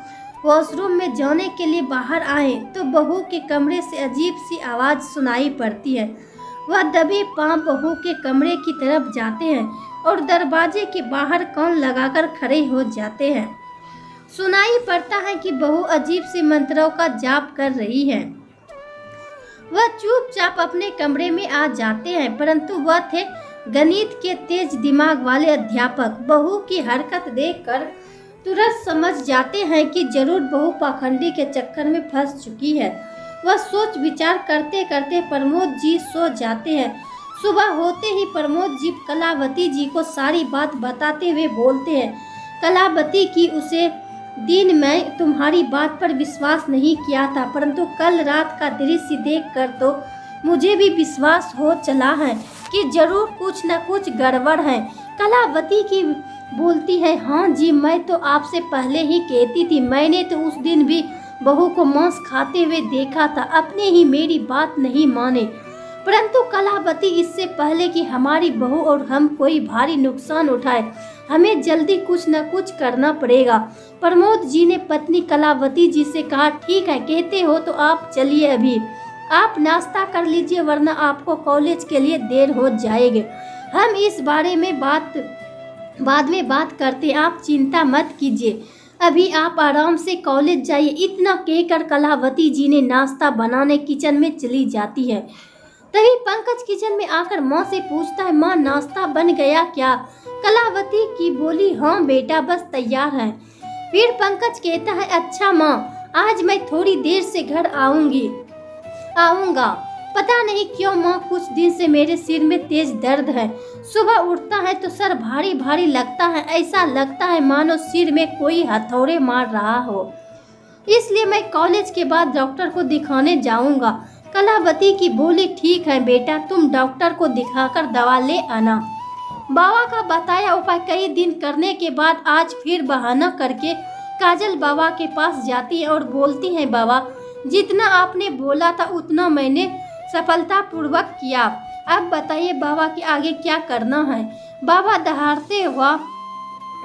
वॉशरूम में जाने के लिए बाहर आए तो बहू के कमरे से अजीब सी आवाज़ सुनाई पड़ती है। वह दबे पांव बहू के कमरे की तरफ जाते हैं और दरवाजे के बाहर कान लगाकर खड़े हो जाते हैं। सुनाई पड़ता है कि बहू अजीब से मंत्रों का जाप कर रही है। वह चुपचाप अपने कमरे में आ जाते हैं, परंतु वह थे गणित के तेज दिमाग वाले अध्यापक। बहू की हरकत देखकर तुरंत समझ जाते हैं कि जरूर बहू पाखंडी के चक्कर में फंस चुकी है। वह सोच विचार करते करते प्रमोद जी सो जाते हैं। सुबह होते ही प्रमोद जी कलावती जी को सारी बात बताते हुए बोलते हैं, कलावती की उसे दिन में तुम्हारी बात पर विश्वास नहीं किया था, परंतु कल रात का दृश्य देखकर तो मुझे भी विश्वास हो चला है कि जरूर कुछ न कुछ गड़बड़ है। कलावती की बोलती है, हाँ जी, मैं तो आपसे पहले ही कहती थी। मैंने तो उस दिन भी बहू को मांस खाते हुए देखा था, अपने ही मेरी बात नहीं माने। परंतु कलावती, इससे पहले कि हमारी बहू और हम कोई भारी नुकसान उठाए, हमें जल्दी कुछ न कुछ करना पड़ेगा। प्रमोद जी ने पत्नी कलावती जी से कहा, ठीक है, कहते हो तो आप चलिए, अभी आप नाश्ता कर लीजिए, वरना आपको कॉलेज के लिए देर हो जाएगी। हम इस बारे में बाद में बात करते, आप चिंता मत कीजिए, अभी आप आराम से कॉलेज जाइए। इतना कहकर कलावती जी ने नाश्ता बनाने किचन में चली जाती है। तभी पंकज किचन में आकर माँ से पूछता है, माँ नाश्ता बन गया क्या? कलावती की बोली, हाँ बेटा, बस तैयार है। फिर पंकज कहता है, अच्छा माँ, आज मैं थोड़ी देर से घर आऊँगा। पता नहीं क्यों माँ, कुछ दिन से मेरे सिर में तेज दर्द है। सुबह उठता है तो सर भारी भारी लगता है, ऐसा लगता है मानो सिर में कोई हथौड़े मार रहा हो। इसलिए मैं कॉलेज के बाद डॉक्टर को दिखाने जाऊंगा। कलावती की बोली, ठीक है बेटा, तुम डॉक्टर को दिखाकर दवा ले आना। बाबा का बताया उपाय कई दिन करने के बाद आज फिर बहाना करके काजल बाबा के पास जाती है और बोलती है, बाबा जितना आपने बोला था उतना मैंने सफलतापूर्वक किया। अब बताइए बाबा कि आगे क्या करना है? बाबा दहाड़ते हुआ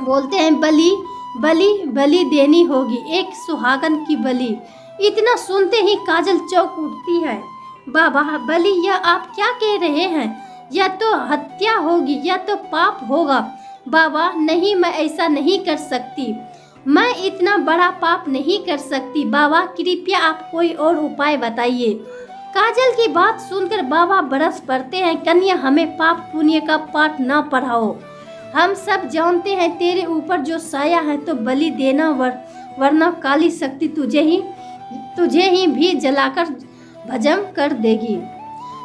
बोलते हैं, बलि देनी होगी, एक सुहागन की बलि। इतना सुनते ही काजल चौंक उठती है। बाबा, बलि, यह आप क्या कह रहे हैं? या तो हत्या होगी या तो पाप होगा। बाबा नहीं, मैं ऐसा नहीं कर सकती, मैं इतना बड़ा पाप नहीं कर सकती। बाबा कृपया आप कोई और उपाय बताइए। काजल की बात सुनकर बाबा बरस पड़ते हैं, कन्या, हमें पाप पुण्य का पाठ न पढ़ाओ। हम सब जानते हैं तेरे ऊपर जो साया है तो बलि देना, वरना काली शक्ति तुझे ही भी जलाकर भस्म कर देगी।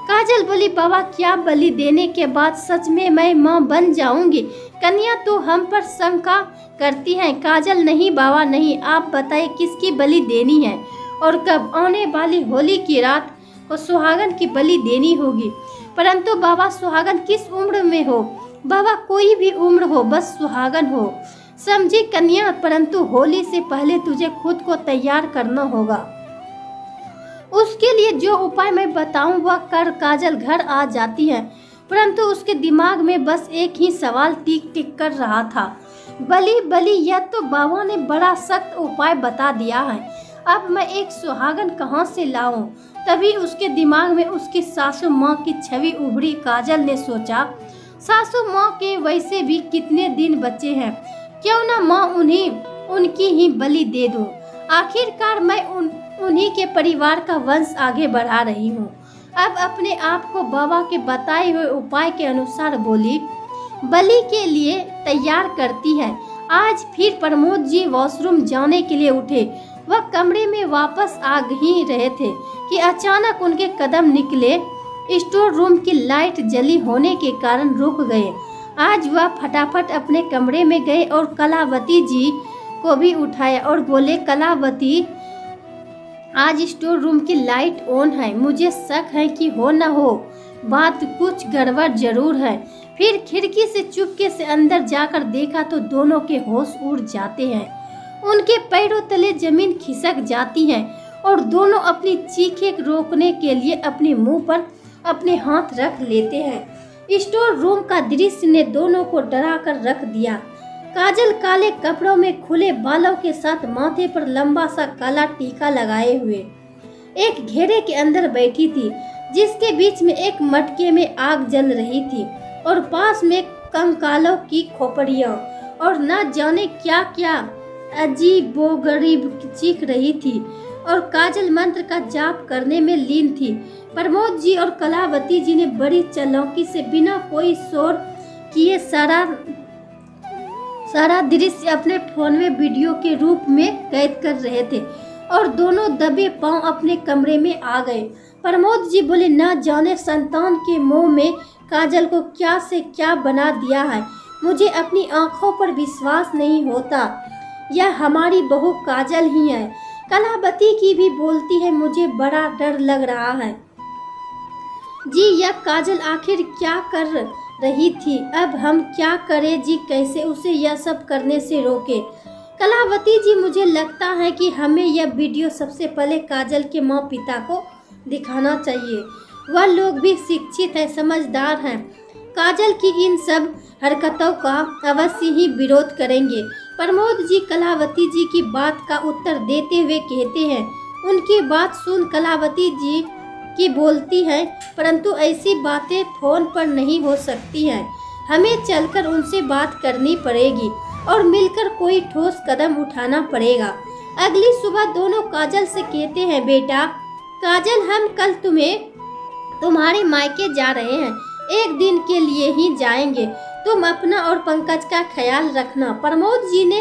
काजल बोली, बाबा क्या बलि देने के बाद सच में मैं माँ बन जाऊंगी? कन्या, तू हम पर शंका करती है। काजल, नहीं बाबा नहीं, आप बताइए किसकी बलि देनी है और कब? आने वाली होली की रात को सुहागन की बलि देनी होगी। परंतु बाबा, सुहागन किस उम्र में हो? बाबा कोई भी उम्र हो, बस सुहागन हो। समझी कन्या, परंतु होली से पहले तुझे खुद को तैयार करना होगा। उसके लिए जो उपाय मैं बताऊं वह कर काजल घर आ जाती है, परंतु उसके दिमाग में बस एक ही सवाल टिक टिक कर रहा था, बलि। यह तो बाबा ने बड़ा सख्त उपाय बता दिया है, अब मैं एक सुहागन कहाँ से लाऊं? तभी उसके दिमाग में उसकी सासू माँ की छवि उभरी। काजल ने सोचा, सासू माँ के वैसे भी कितने दिन बचे हैं, क्यों ना माँ उनकी ही बलि दे दूं। आखिरकार मैं उन्हीं के परिवार का वंश आगे बढ़ा रही हूँ। अब अपने आप को बाबा के बताए हुए उपाय के अनुसार बोली, बलि के लिए तैयार करती है। आज फिर प्रमोद जी वॉशरूम जाने के लिए उठे। वह कमरे में वापस आ ही रहे थे कि अचानक उनके कदम निकले। स्टोर रूम की लाइट जली होने के कारण रुक गए। आज वह फटाफट अपने कमरे में गए और कलावती जी को भी उठाया और बोले, कलावती, आज स्टोर रूम की लाइट ऑन है। मुझे शक है कि हो न हो बात कुछ गड़बड़ जरूर है। फिर खिड़की से चुपके से अंदर जाकर देखा तो दोनों के होश उड़ जाते हैं। उनके पैरों तले जमीन खिसक जाती है और दोनों अपनी चीखें रोकने के लिए अपने मुंह पर अपने हाथ रख लेते हैं। स्टोर रूम का दृश्य ने दोनों को डरा कर रख दिया। काजल काले कपड़ों में खुले बालों के साथ माथे पर लंबा सा काला टीका लगाए हुए एक घेरे के अंदर बैठी थी, जिसके बीच में एक मटके में आग जल रही थी और पास में कंकालों की खोपड़ियां और न जाने क्या क्या अजीबोगरीब चीख रही थी। और काजल मंत्र का जाप करने में लीन थी। प्रमोद जी और कलावती जी ने बड़ी चालाकी से बिना कोई शोर किए सारा दृश्य अपने फोन में वीडियो के रूप में कैद कर रहे थे और दोनों दबे पांव अपने कमरे में आ गए। प्रमोद जी बोले, न जाने संतान के मुंह में काजल को क्या से क्या बना दिया है। मुझे अपनी आंखों पर विश्वास नहीं होता। यह हमारी बहू काजल ही है। कलावती की भी बोलती है, मुझे बड़ा डर लग रहा है। जी, यह काजल आखिर क्या कर रही थी? अब हम क्या करें जी? कैसे उसे यह सब करने से रोके? कलावती जी, मुझे लगता है कि हमें यह वीडियो सबसे पहले काजल के माँ पिता को दिखाना चाहिए। वह लोग भी शिक्षित है, समझदार हैं। काजल की इन सब हरकतों का अवश्य ही विरोध करेंगे। प्रमोद जी कलावती जी की बात का उत्तर देते हुए कहते हैं। उनकी बात सुन कलावती जी की बोलती हैं, परंतु ऐसी बातें फोन पर नहीं हो सकती हैं। हमें चलकर उनसे बात करनी पड़ेगी और मिलकर कोई ठोस कदम उठाना पड़ेगा। अगली सुबह दोनों काजल से कहते हैं, बेटा काजल, हम कल तुम्हारे मायके जा रहे हैं। एक दिन के लिए ही जाएंगे। तुम अपना और पंकज का ख्याल रखना। प्रमोद जी ने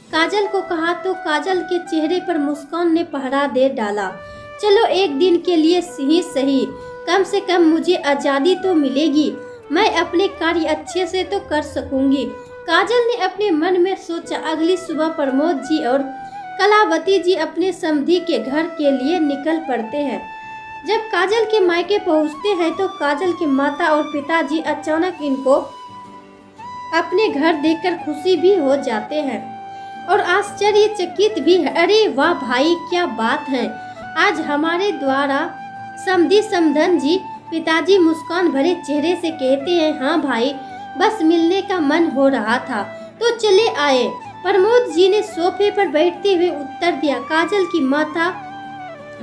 काजल को कहा तो काजल के चेहरे पर मुस्कान ने पहरा दे डाला। चलो, एक दिन के लिए ही सही, कम से कम मुझे आज़ादी तो मिलेगी। मैं अपने कार्य अच्छे से तो कर सकूंगी। काजल ने अपने मन में सोचा। अगली सुबह प्रमोद जी और कलावती जी अपने समधी के घर के लिए निकल पड़ते हैं। जब काजल के मायके पहुंचते हैं तो काजल के माता और पिताजी अचानक इनको अपने घर देखकर खुशी भी हो जाते हैं और आश्चर्यचकित भी है। अरे वाह भाई, क्या बात है! आज हमारे द्वारा समधी समधन जी। पिताजी मुस्कान भरे चेहरे से कहते हैं, हाँ भाई, बस मिलने का मन हो रहा था तो चले आए। प्रमोद जी ने सोफे पर बैठते हुए उत्तर दिया। काजल की माता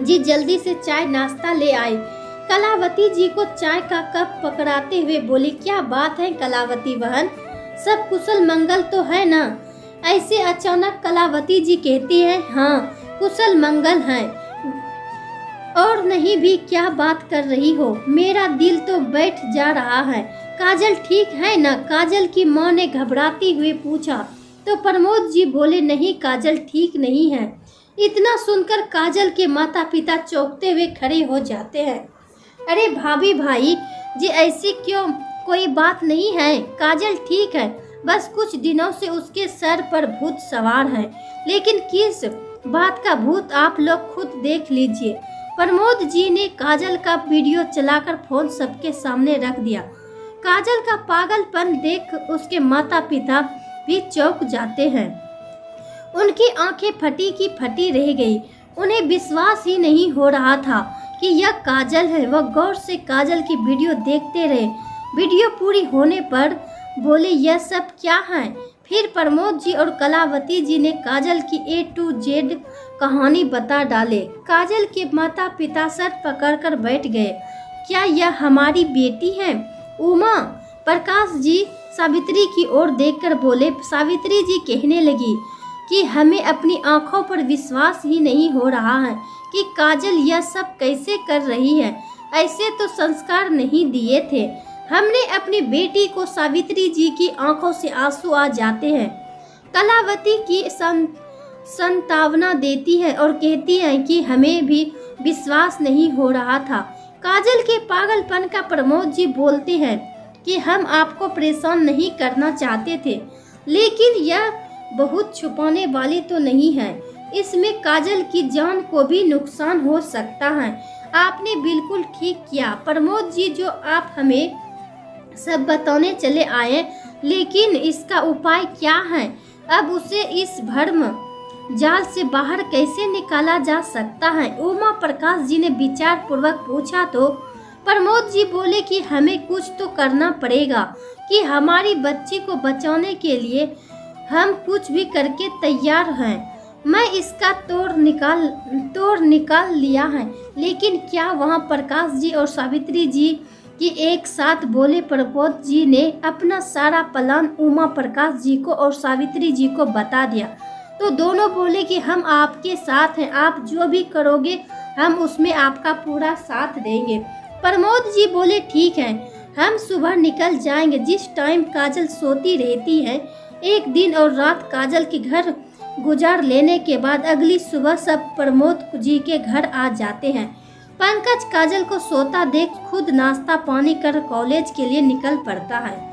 जी जल्दी से चाय नाश्ता ले आई। कलावती जी को चाय का कप पकड़ाते हुए बोली, क्या बात है कलावती बहन, सब कुशल मंगल तो है ना? ऐसे अचानक कलावती जी कहती है, हाँ कुशल मंगल है। और नहीं भी क्या बात कर रही हो? मेरा दिल तो बैठ जा रहा है। काजल ठीक है ना? काजल की माँ ने घबराते हुए पूछा तो प्रमोद जी बोले, नहीं काजल ठीक नहीं है। इतना सुनकर काजल के माता पिता चौंकते हुए खड़े हो जाते हैं। अरे भाभी भाई जी, ऐसी क्यों? कोई बात नहीं है, काजल ठीक है। बस कुछ दिनों से उसके सर पर भूत सवार है। लेकिन किस बात का भूत, आप लोग खुद देख लीजिए। प्रमोद जी ने काजल का वीडियो चलाकर फोन सबके सामने रख दिया। काजल का पागलपन देख उसके माता पिता भी चौंक जाते हैं। उनकी आंखें फटी की फटी रह गई। उन्हें विश्वास ही नहीं हो रहा था कि यह काजल है। वह गौर से काजल की वीडियो देखते रहे। वीडियो पूरी होने पर बोले, यह सब क्या है? फिर प्रमोद जी और कलावती जी ने काजल की A to Z कहानी बता डाले। काजल के माता पिता सर पकड़कर बैठ गए। क्या यह हमारी बेटी है? उमा, प्रकाश जी सावित्री की ओर देखकर बोले। सावित्री जी कहने लगी कि हमें अपनी आंखों पर विश्वास ही नहीं हो रहा है कि काजल यह सब कैसे कर रही है। ऐसे तो संस्कार नहीं दिए थे। हमने अपनी बेटी को सावित्री जी की आंखों से आंसू आ जाते हैं। कलावती की संतावना देती है और कहती है कि हमें भी विश्वास नहीं हो रहा था। काजल के पागलपन का प्रमोद जी बोलते हैं कि हम आपको परेशान नहीं करना चाहते थे, लेकिन यह बहुत छुपाने वाली तो नहीं है। इसमें काजल की जान को भी नुकसान हो सकता है। आपने बिल्कुल ठीक किया प्रमोद जी, जो आप हमें सब बताने चले आए, लेकिन इसका उपाय क्या है? अब उसे इस भ्रम जाल से बाहर कैसे निकाला जा सकता है? उमा प्रकाश जी ने विचार पूर्वक पूछा तो प्रमोद जी बोले कि हमें कुछ तो करना पड़ेगा, कि हमारी बच्ची को बचाने के लिए हम कुछ भी करके तैयार हैं। मैं इसका तोड़ निकाल लिया है, लेकिन क्या वहाँ प्रकाश जी और सावित्री जी की एक साथ बोले? प्रमोद जी ने अपना सारा प्लान उमा प्रकाश जी को और सावित्री जी को बता दिया तो दोनों बोले कि हम आपके साथ हैं, आप जो भी करोगे हम उसमें आपका पूरा साथ देंगे। प्रमोद जी बोले ठीक है, हम सुबह निकल जाएंगे। जिस टाइम काजल सोती रहती है, एक दिन और रात काजल के घर गुजार लेने के बाद अगली सुबह सब प्रमोद जी के घर आ जाते हैं। पंकज काजल को सोता देख खुद नाश्ता पानी कर कॉलेज के लिए निकल पड़ता है।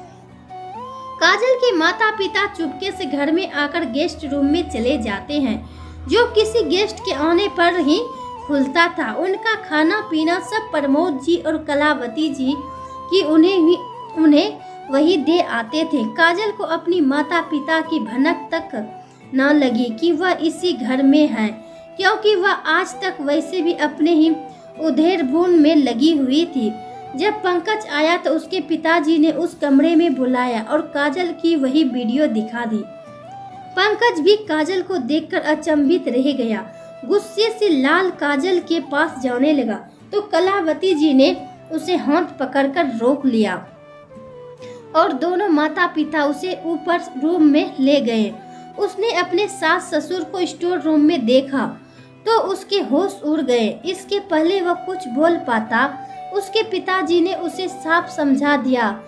काजल के माता पिता चुपके से घर में आकर गेस्ट रूम में चले जाते हैं, जो किसी गेस्ट के आने पर ही खुलता था। उनका खाना पीना सब प्रमोद जी और कलावती जी की उन्हें वही दे आते थे। काजल को अपनी माता पिता की भनक तक न लगी कि वह इसी घर में है, क्योंकि वह आज तक वैसे भी अपने ही उधेड़बुन में लगी हुई थी। जब पंकज आया तो उसके पिताजी ने उस कमरे में बुलाया और काजल की वही वीडियो दिखा दी। पंकज भी काजल को देखकर अचंभित रह गया। गुस्से से लाल काजल के पास जाने लगा तो कलावती जी ने उसे हाथ पकड़कर रोक लिया और दोनों माता पिता उसे ऊपर रूम में ले गए। उसने अपने सास ससुर को स्टोर रूम में देखा तो उसके होश उड़ गए। इसके पहले वह कुछ बोल पाता, उसके पिताजी ने उसे साफ समझा दिया।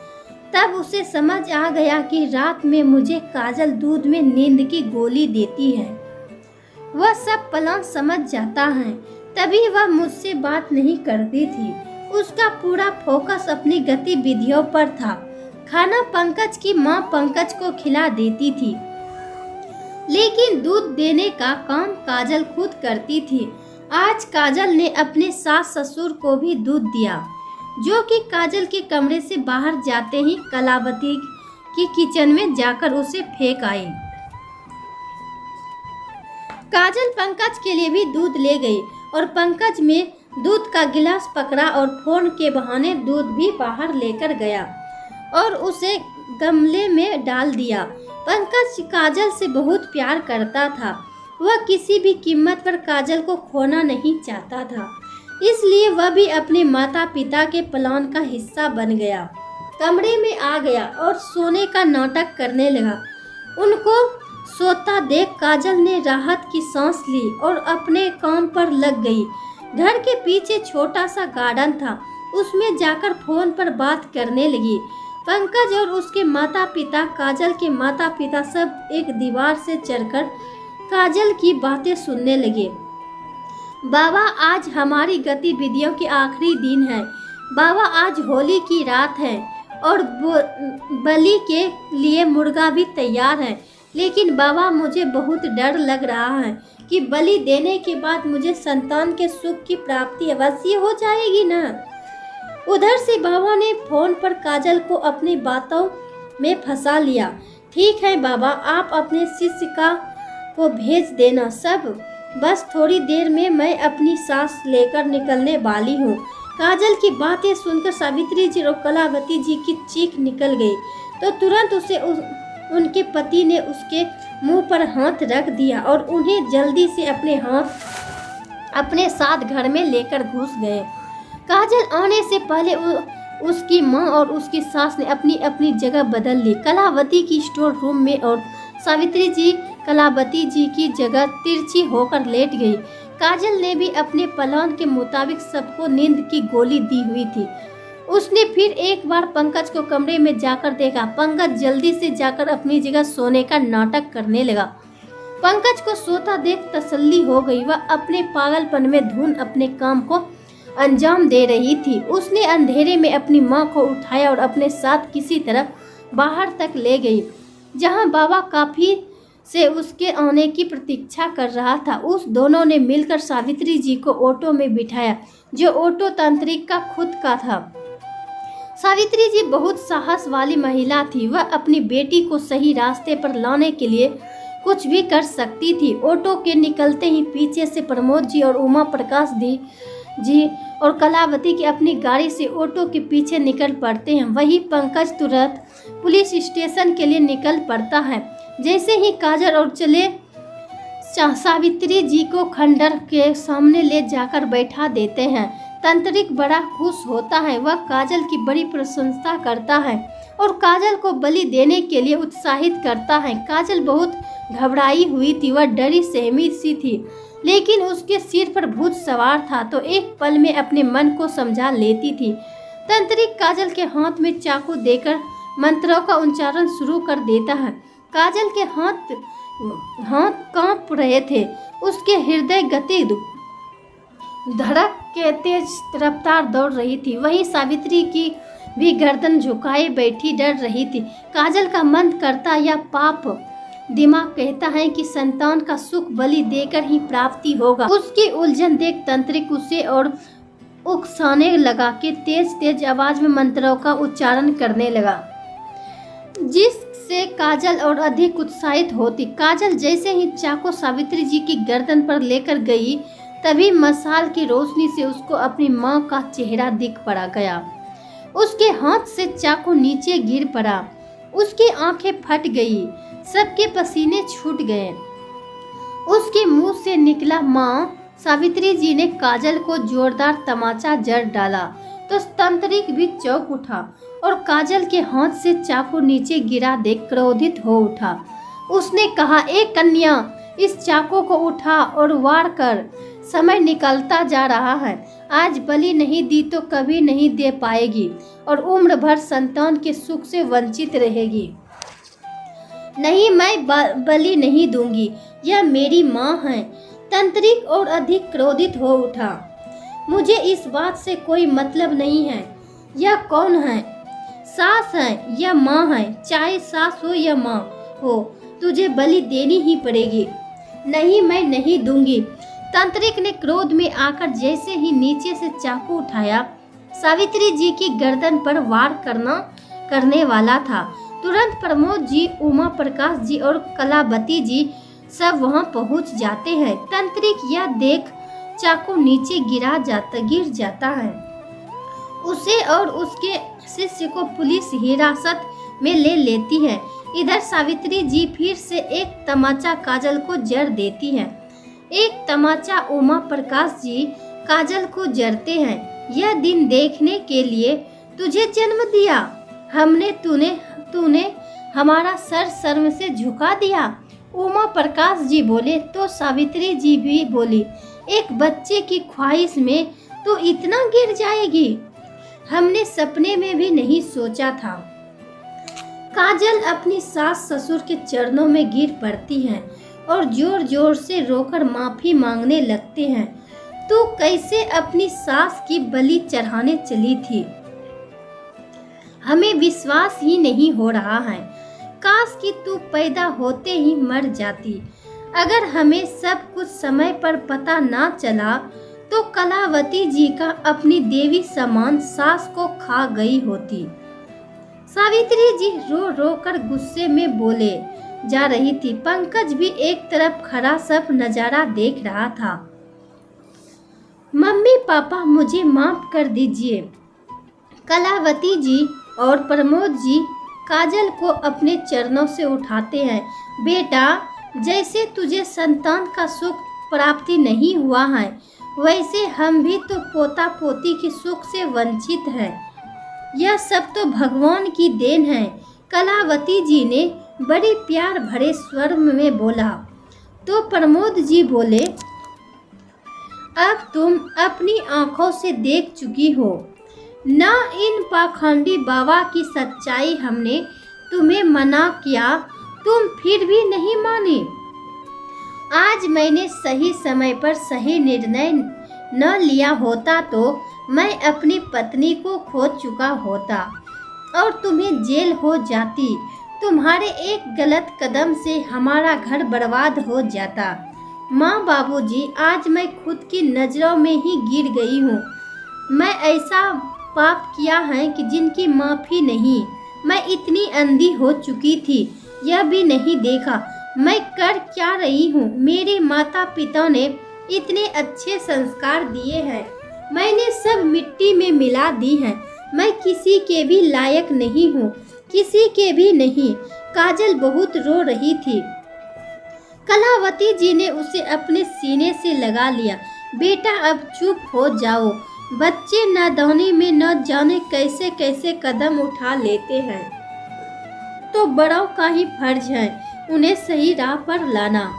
तब उसे समझ आ गया कि रात में मुझे काजल दूध में नींद की गोली देती है। वह सब प्लान समझ जाता है, तभी वह मुझसे बात नहीं करती थी। उसका पूरा फोकस अपनी गतिविधियों पर था। खाना पंकज की माँ पंकज को खिला देती थी, लेकिन दूध देने का काम काजल खुद करती थी। आज काजल ने अपने सास ससुर को भी दूध दिया, जो कि काजल के कमरे से बाहर जाते ही कलावती की किचन में जाकर उसे फेंक आई। काजल पंकज के लिए भी दूध ले गई और पंकज में दूध का गिलास पकड़ा और फोन के बहाने दूध भी बाहर लेकर गया और उसे गमले में डाल दिया। पंकज काजल से बहुत प्यार करता था। वह किसी भी कीमत पर काजल को खोना नहीं चाहता था, इसलिए वह भी अपने माता पिता के प्लान का हिस्सा बन गया। कमरे में आ गया और सोने का नाटक करने लगा। उनको सोता देख काजल ने राहत की सांस ली और अपने काम पर लग गई। घर के पीछे छोटा सा गार्डन था, उसमें जाकर फोन पर बात करने लगी। पंकज और उसके माता पिता, काजल के माता पिता सब एक दीवार से चढ़कर काजल की बातें सुनने लगे। बाबा, आज हमारी गतिविधियों के आखिरी दिन है। बाबा, आज होली की रात है और बलि के लिए मुर्गा भी तैयार है, लेकिन बाबा मुझे बहुत डर लग रहा है कि बलि देने के बाद मुझे संतान के सुख की प्राप्ति अवश्य हो जाएगी ना। उधर से बाबा ने फोन पर काजल को अपनी बातों में फंसा लिया। ठीक है बाबा, आप अपने शिष्य को भेज देना सब, बस थोड़ी देर में मैं अपनी सांस लेकर निकलने वाली हूँ। काजल की बातें सुनकर सावित्री जी और कलावती जी की चीख निकल गई तो तुरंत उनके पति ने उसके मुंह पर हाथ रख दिया और उन्हें जल्दी से अपने साथ घर में लेकर घुस गए। काजल आने से पहले उसकी माँ और उसकी सास ने अपनी अपनी जगह बदल ली। कलावती की स्टोर रूम में और सावित्री जी कलावती जी की जगह तिरछी होकर लेट गई। काजल ने भी अपने प्लान के मुताबिक सबको नींद की गोली दी हुई थी। उसने फिर एक बार पंकज को कमरे में जाकर देखा। पंकज जल्दी से जाकर अपनी जगह सोने का नाटक करने लगा। पंकज को सोता देख तसल्ली हो गई। वह अपने पागलपन में धुन अपने काम को अंजाम दे रही थी। उसने अंधेरे में अपनी माँ को उठाया और अपने साथ किसी तरह बाहर तक ले गई, जहाँ बाबा काफी से उसके आने की प्रतीक्षा कर रहा था। उस दोनों ने मिलकर सावित्री जी को ऑटो में बिठाया, जो ऑटो तांत्रिक का खुद का था। सावित्री जी बहुत साहस वाली महिला थी। वह अपनी बेटी को सही रास्ते पर लाने के लिए कुछ भी कर सकती थी। ऑटो के निकलते ही पीछे से प्रमोद जी और उमा प्रकाश जी और कलावती की अपनी गाड़ी से ऑटो के पीछे निकल पड़ते हैं। वही पंकज तुरंत पुलिस स्टेशन के लिए निकल पड़ता है। जैसे ही काजल और चले सावित्री जी को खंडर के सामने ले जाकर बैठा देते हैं। तांत्रिक बड़ा खुश होता है। वह काजल की बड़ी प्रशंसा करता है और काजल को बलि देने के लिए उत्साहित करता है। काजल बहुत घबराई हुई थी। वह डरी सहमी सी थी, लेकिन उसके सिर पर भूत सवार था तो एक पल में अपने मन को समझा लेती थी। तांत्रिक काजल के हाथ में चाकू देकर मंत्रों का उच्चारण शुरू कर देता है। काजल के हाथ कांप रहे थे। उसके हृदय गति धड़क के तेज रफ्तार दौड़ रही थी। वहीं सावित्री की भी गर्दन झुकाए बैठी डर रही थी। काजल का मन करता या पाप दिमाग कहता है कि संतान का सुख बलि देकर ही प्राप्ति होगा। उसकी उलझन देख तांत्रिक उसे और उकसाने लगा कि तेज तेज आवाज में मंत्रों का उच्चारण करने लगा, जिससे काजल और अधिक उत्साहित होती। काजल जैसे ही चाकू सावित्री जी की गर्दन पर लेकर गई, तभी मशाल की रोशनी से उसको अपनी माँ का चेहरा दिख पड़ा गया। उसके हाथ से चाकू नीचे गिर पड़ा। उसकी आंखें फट गई। सबके पसीने छूट गए। उसके मुंह से निकला माँ। सावित्री जी ने काजल को जोरदार तमाचा जड़ डाला तो तांत्रिक भी चौंक उठा और काजल के हाथ से चाकू नीचे गिरा देख क्रोधित हो उठा। उसने कहा, एक कन्या, इस चाकू को उठा और वार कर। समय निकलता जा रहा है। आज बलि नहीं दी तो कभी नहीं दे पाएगी और उम्र भर संतान के सुख से वंचित रहेगी। नहीं, मैं बलि नहीं दूंगी। यह मेरी माँ है। तांत्रिक और अधिक क्रोधित हो उठा। मुझे इस बात से कोई मतलब नहीं है। यह कौन है? सास है या माँ है? चाहे सास हो या माँ हो, तुझे बलि देनी ही पड़ेगी। नहीं, मैं नहीं दूंगी। तांत्रिक ने क्रोध में आकर जैसे ही नीचे से चाकू उठाया, सावित्री जी की गर्दन पर वार करने वाला था। तुरंत प्रमोद जी, उमा प्रकाश जी और कलावती जी सब वहां पहुंच जाते हैं। तांत्रिक यह देख चाकू नीचे गिर जाता है। उसे और उसके शिष्य को पुलिस हिरासत में ले लेती है। इधर सावित्री जी फिर से एक तमाचा काजल को जड़ देती है। एक तमाचा उमा प्रकाश जी काजल को जड़ते हैं। यह दिन देखने के लिए तुझे जन्म दिया हमने, तूने हमारा सर शर्म से झुका दिया। उमा प्रकाश जी बोले तो सावित्री जी भी बोली, एक बच्चे की ख्वाहिश में तो इतना गिर जाएगी, हमने सपने में भी नहीं सोचा था। काजल अपनी सास ससुर के चरणों में गिर पड़ती हैं और जोर जोर से रोकर माफी मांगने लगते हैं। तू कैसे अपनी सास की बलि चढ़ाने चली थी? हमें विश्वास ही नहीं हो रहा है। काश कि तू पैदा होते ही मर जाती। अगर हमें सब कुछ समय पर पता ना चला तो कलावती जी का अपनी देवी समान सास को खा गई होती। सावित्री जी रो रो कर गुस्से में बोले जा रही थी। पंकज भी एक तरफ खड़ा सब नजारा देख रहा था। मम्मी पापा, मुझे माफ कर दीजिए। कलावती जी और प्रमोद जी काजल को अपने चरणों से उठाते हैं। बेटा, जैसे तुझे संतान का सुख प्राप्ति नहीं हुआ है, वैसे हम भी तो पोता पोती के सुख से वंचित हैं। यह सब तो भगवान की देन है। कलावती जी ने बड़े प्यार भरे स्वर में बोला। तो प्रमोद जी बोले, अब तुम अपनी आंखों से देख चुकी हो ना इन पाखंडी बाबा की सच्चाई। हमने तुम्हें मना किया, तुम फिर भी नहीं माने। आज मैंने सही समय पर सही निर्णय न लिया होता तो मैं अपनी पत्नी को खो चुका होता और तुम्हें जेल हो जाती। तुम्हारे एक गलत कदम से हमारा घर बर्बाद हो जाता। माँ बाबूजी, आज मैं खुद की नज़रों में ही गिर गई हूँ। मैं ऐसा पाप किया है कि जिनकी माफ़ी नहीं। मैं इतनी अंधी हो चुकी थी, यह भी नहीं देखा मैं कर क्या रही हूँ। मेरे माता पिता ने इतने अच्छे संस्कार दिए हैं, मैंने सब मिट्टी में मिला दी है। मैं किसी के भी लायक नहीं हूँ, किसी के भी नहीं। काजल बहुत रो रही थी। कलावती जी ने उसे अपने सीने से लगा लिया। बेटा, अब चुप हो जाओ। बच्चे नादानी में न जाने कैसे कैसे कदम उठा लेते हैं, तो बड़ों का ही फर्ज है उन्हें सही राह पर लाना।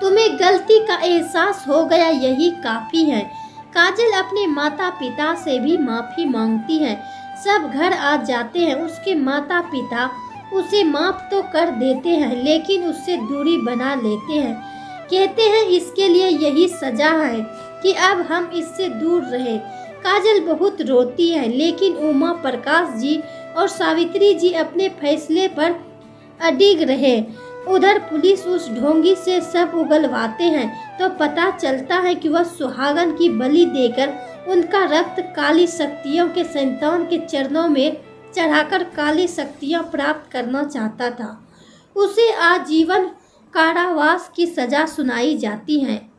तुम्हें गलती का एहसास हो गया, यही काफी है। काजल अपने माता पिता से भी माफी मांगती है। सब घर आ जाते हैं। उसके माता पिता उसे माफ तो कर देते हैं, लेकिन उससे दूरी बना लेते हैं। कहते हैं इसके लिए यही सजा है कि अब हम इससे दूर रहे। काजल बहुत रोती है, लेकिन उमा प्रकाश जी और सावित्री जी अपने फैसले पर अडिग रहे। उधर पुलिस उस ढोंगी से सब उगलवाते हैं तो पता चलता है कि वह सुहागन की बलि देकर उनका रक्त काली शक्तियों के संतान के चरणों में चढ़ाकर काली शक्तियां प्राप्त करना चाहता था। उसे आजीवन कारावास की सजा सुनाई जाती है।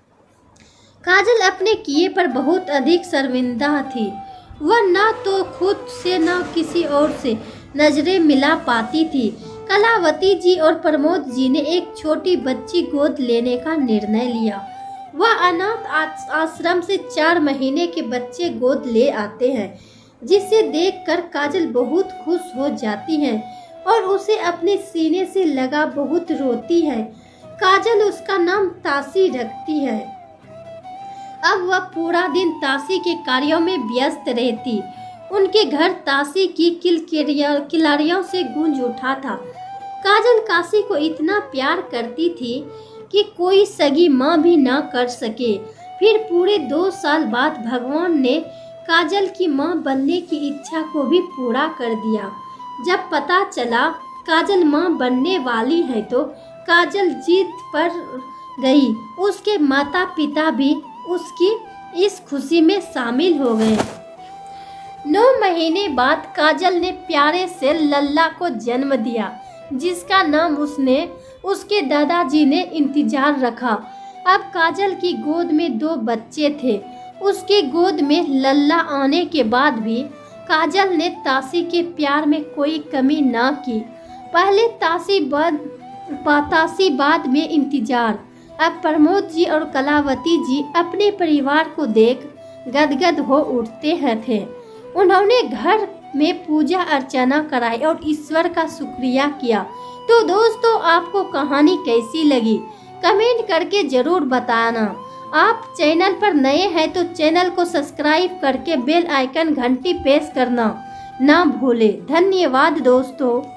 काजल अपने किए पर बहुत अधिक शर्मिंदा थी। वह न तो खुद से न किसी और से नजरें मिला पाती थी। कलावती जी और प्रमोद जी ने एक छोटी बच्ची गोद लेने का निर्णय लिया। वह अनाथ आश्रम से 4 महीने के बच्चे गोद ले आते हैं, जिसे देखकर काजल बहुत खुश हो जाती है और उसे अपने सीने से लगा बहुत रोती है। काजल उसका नाम तासी रखती है। अब वह पूरा दिन तासी के कार्यों में व्यस्त रहती। उनके घर तासी की किलकारियों से गूंज उठा था। काजल काशी को इतना प्यार करती थी कि कोई सगी माँ भी ना कर सके। फिर पूरे 2 साल बाद भगवान ने काजल की माँ बनने की इच्छा को भी पूरा कर दिया। जब पता चला काजल माँ बनने वाली है तो काजल जीत पर गई। उसके माता पिता भी उसकी इस खुशी में शामिल हो गए। 9 महीने बाद काजल ने प्यारे से लल्ला को जन्म दिया, जिसका नाम उसके दादाजी ने इंतजार रखा। अब काजल की गोद में 2 बच्चे थे। उसके गोद में लल्ला आने के बाद भी काजल ने तासी के प्यार में कोई कमी ना की। पहले तासी बाद में इंतजार। अब प्रमोद जी और कलावती जी अपने परिवार को देख गदगद हो उठते हैं थे। उन्होंने घर में पूजा अर्चना कराई और ईश्वर का शुक्रिया किया। तो दोस्तों, आपको कहानी कैसी लगी कमेंट करके जरूर बताना। आप चैनल पर नए हैं तो चैनल को सब्सक्राइब करके बेल आइकन घंटी प्रेस करना ना भूलें। धन्यवाद दोस्तों।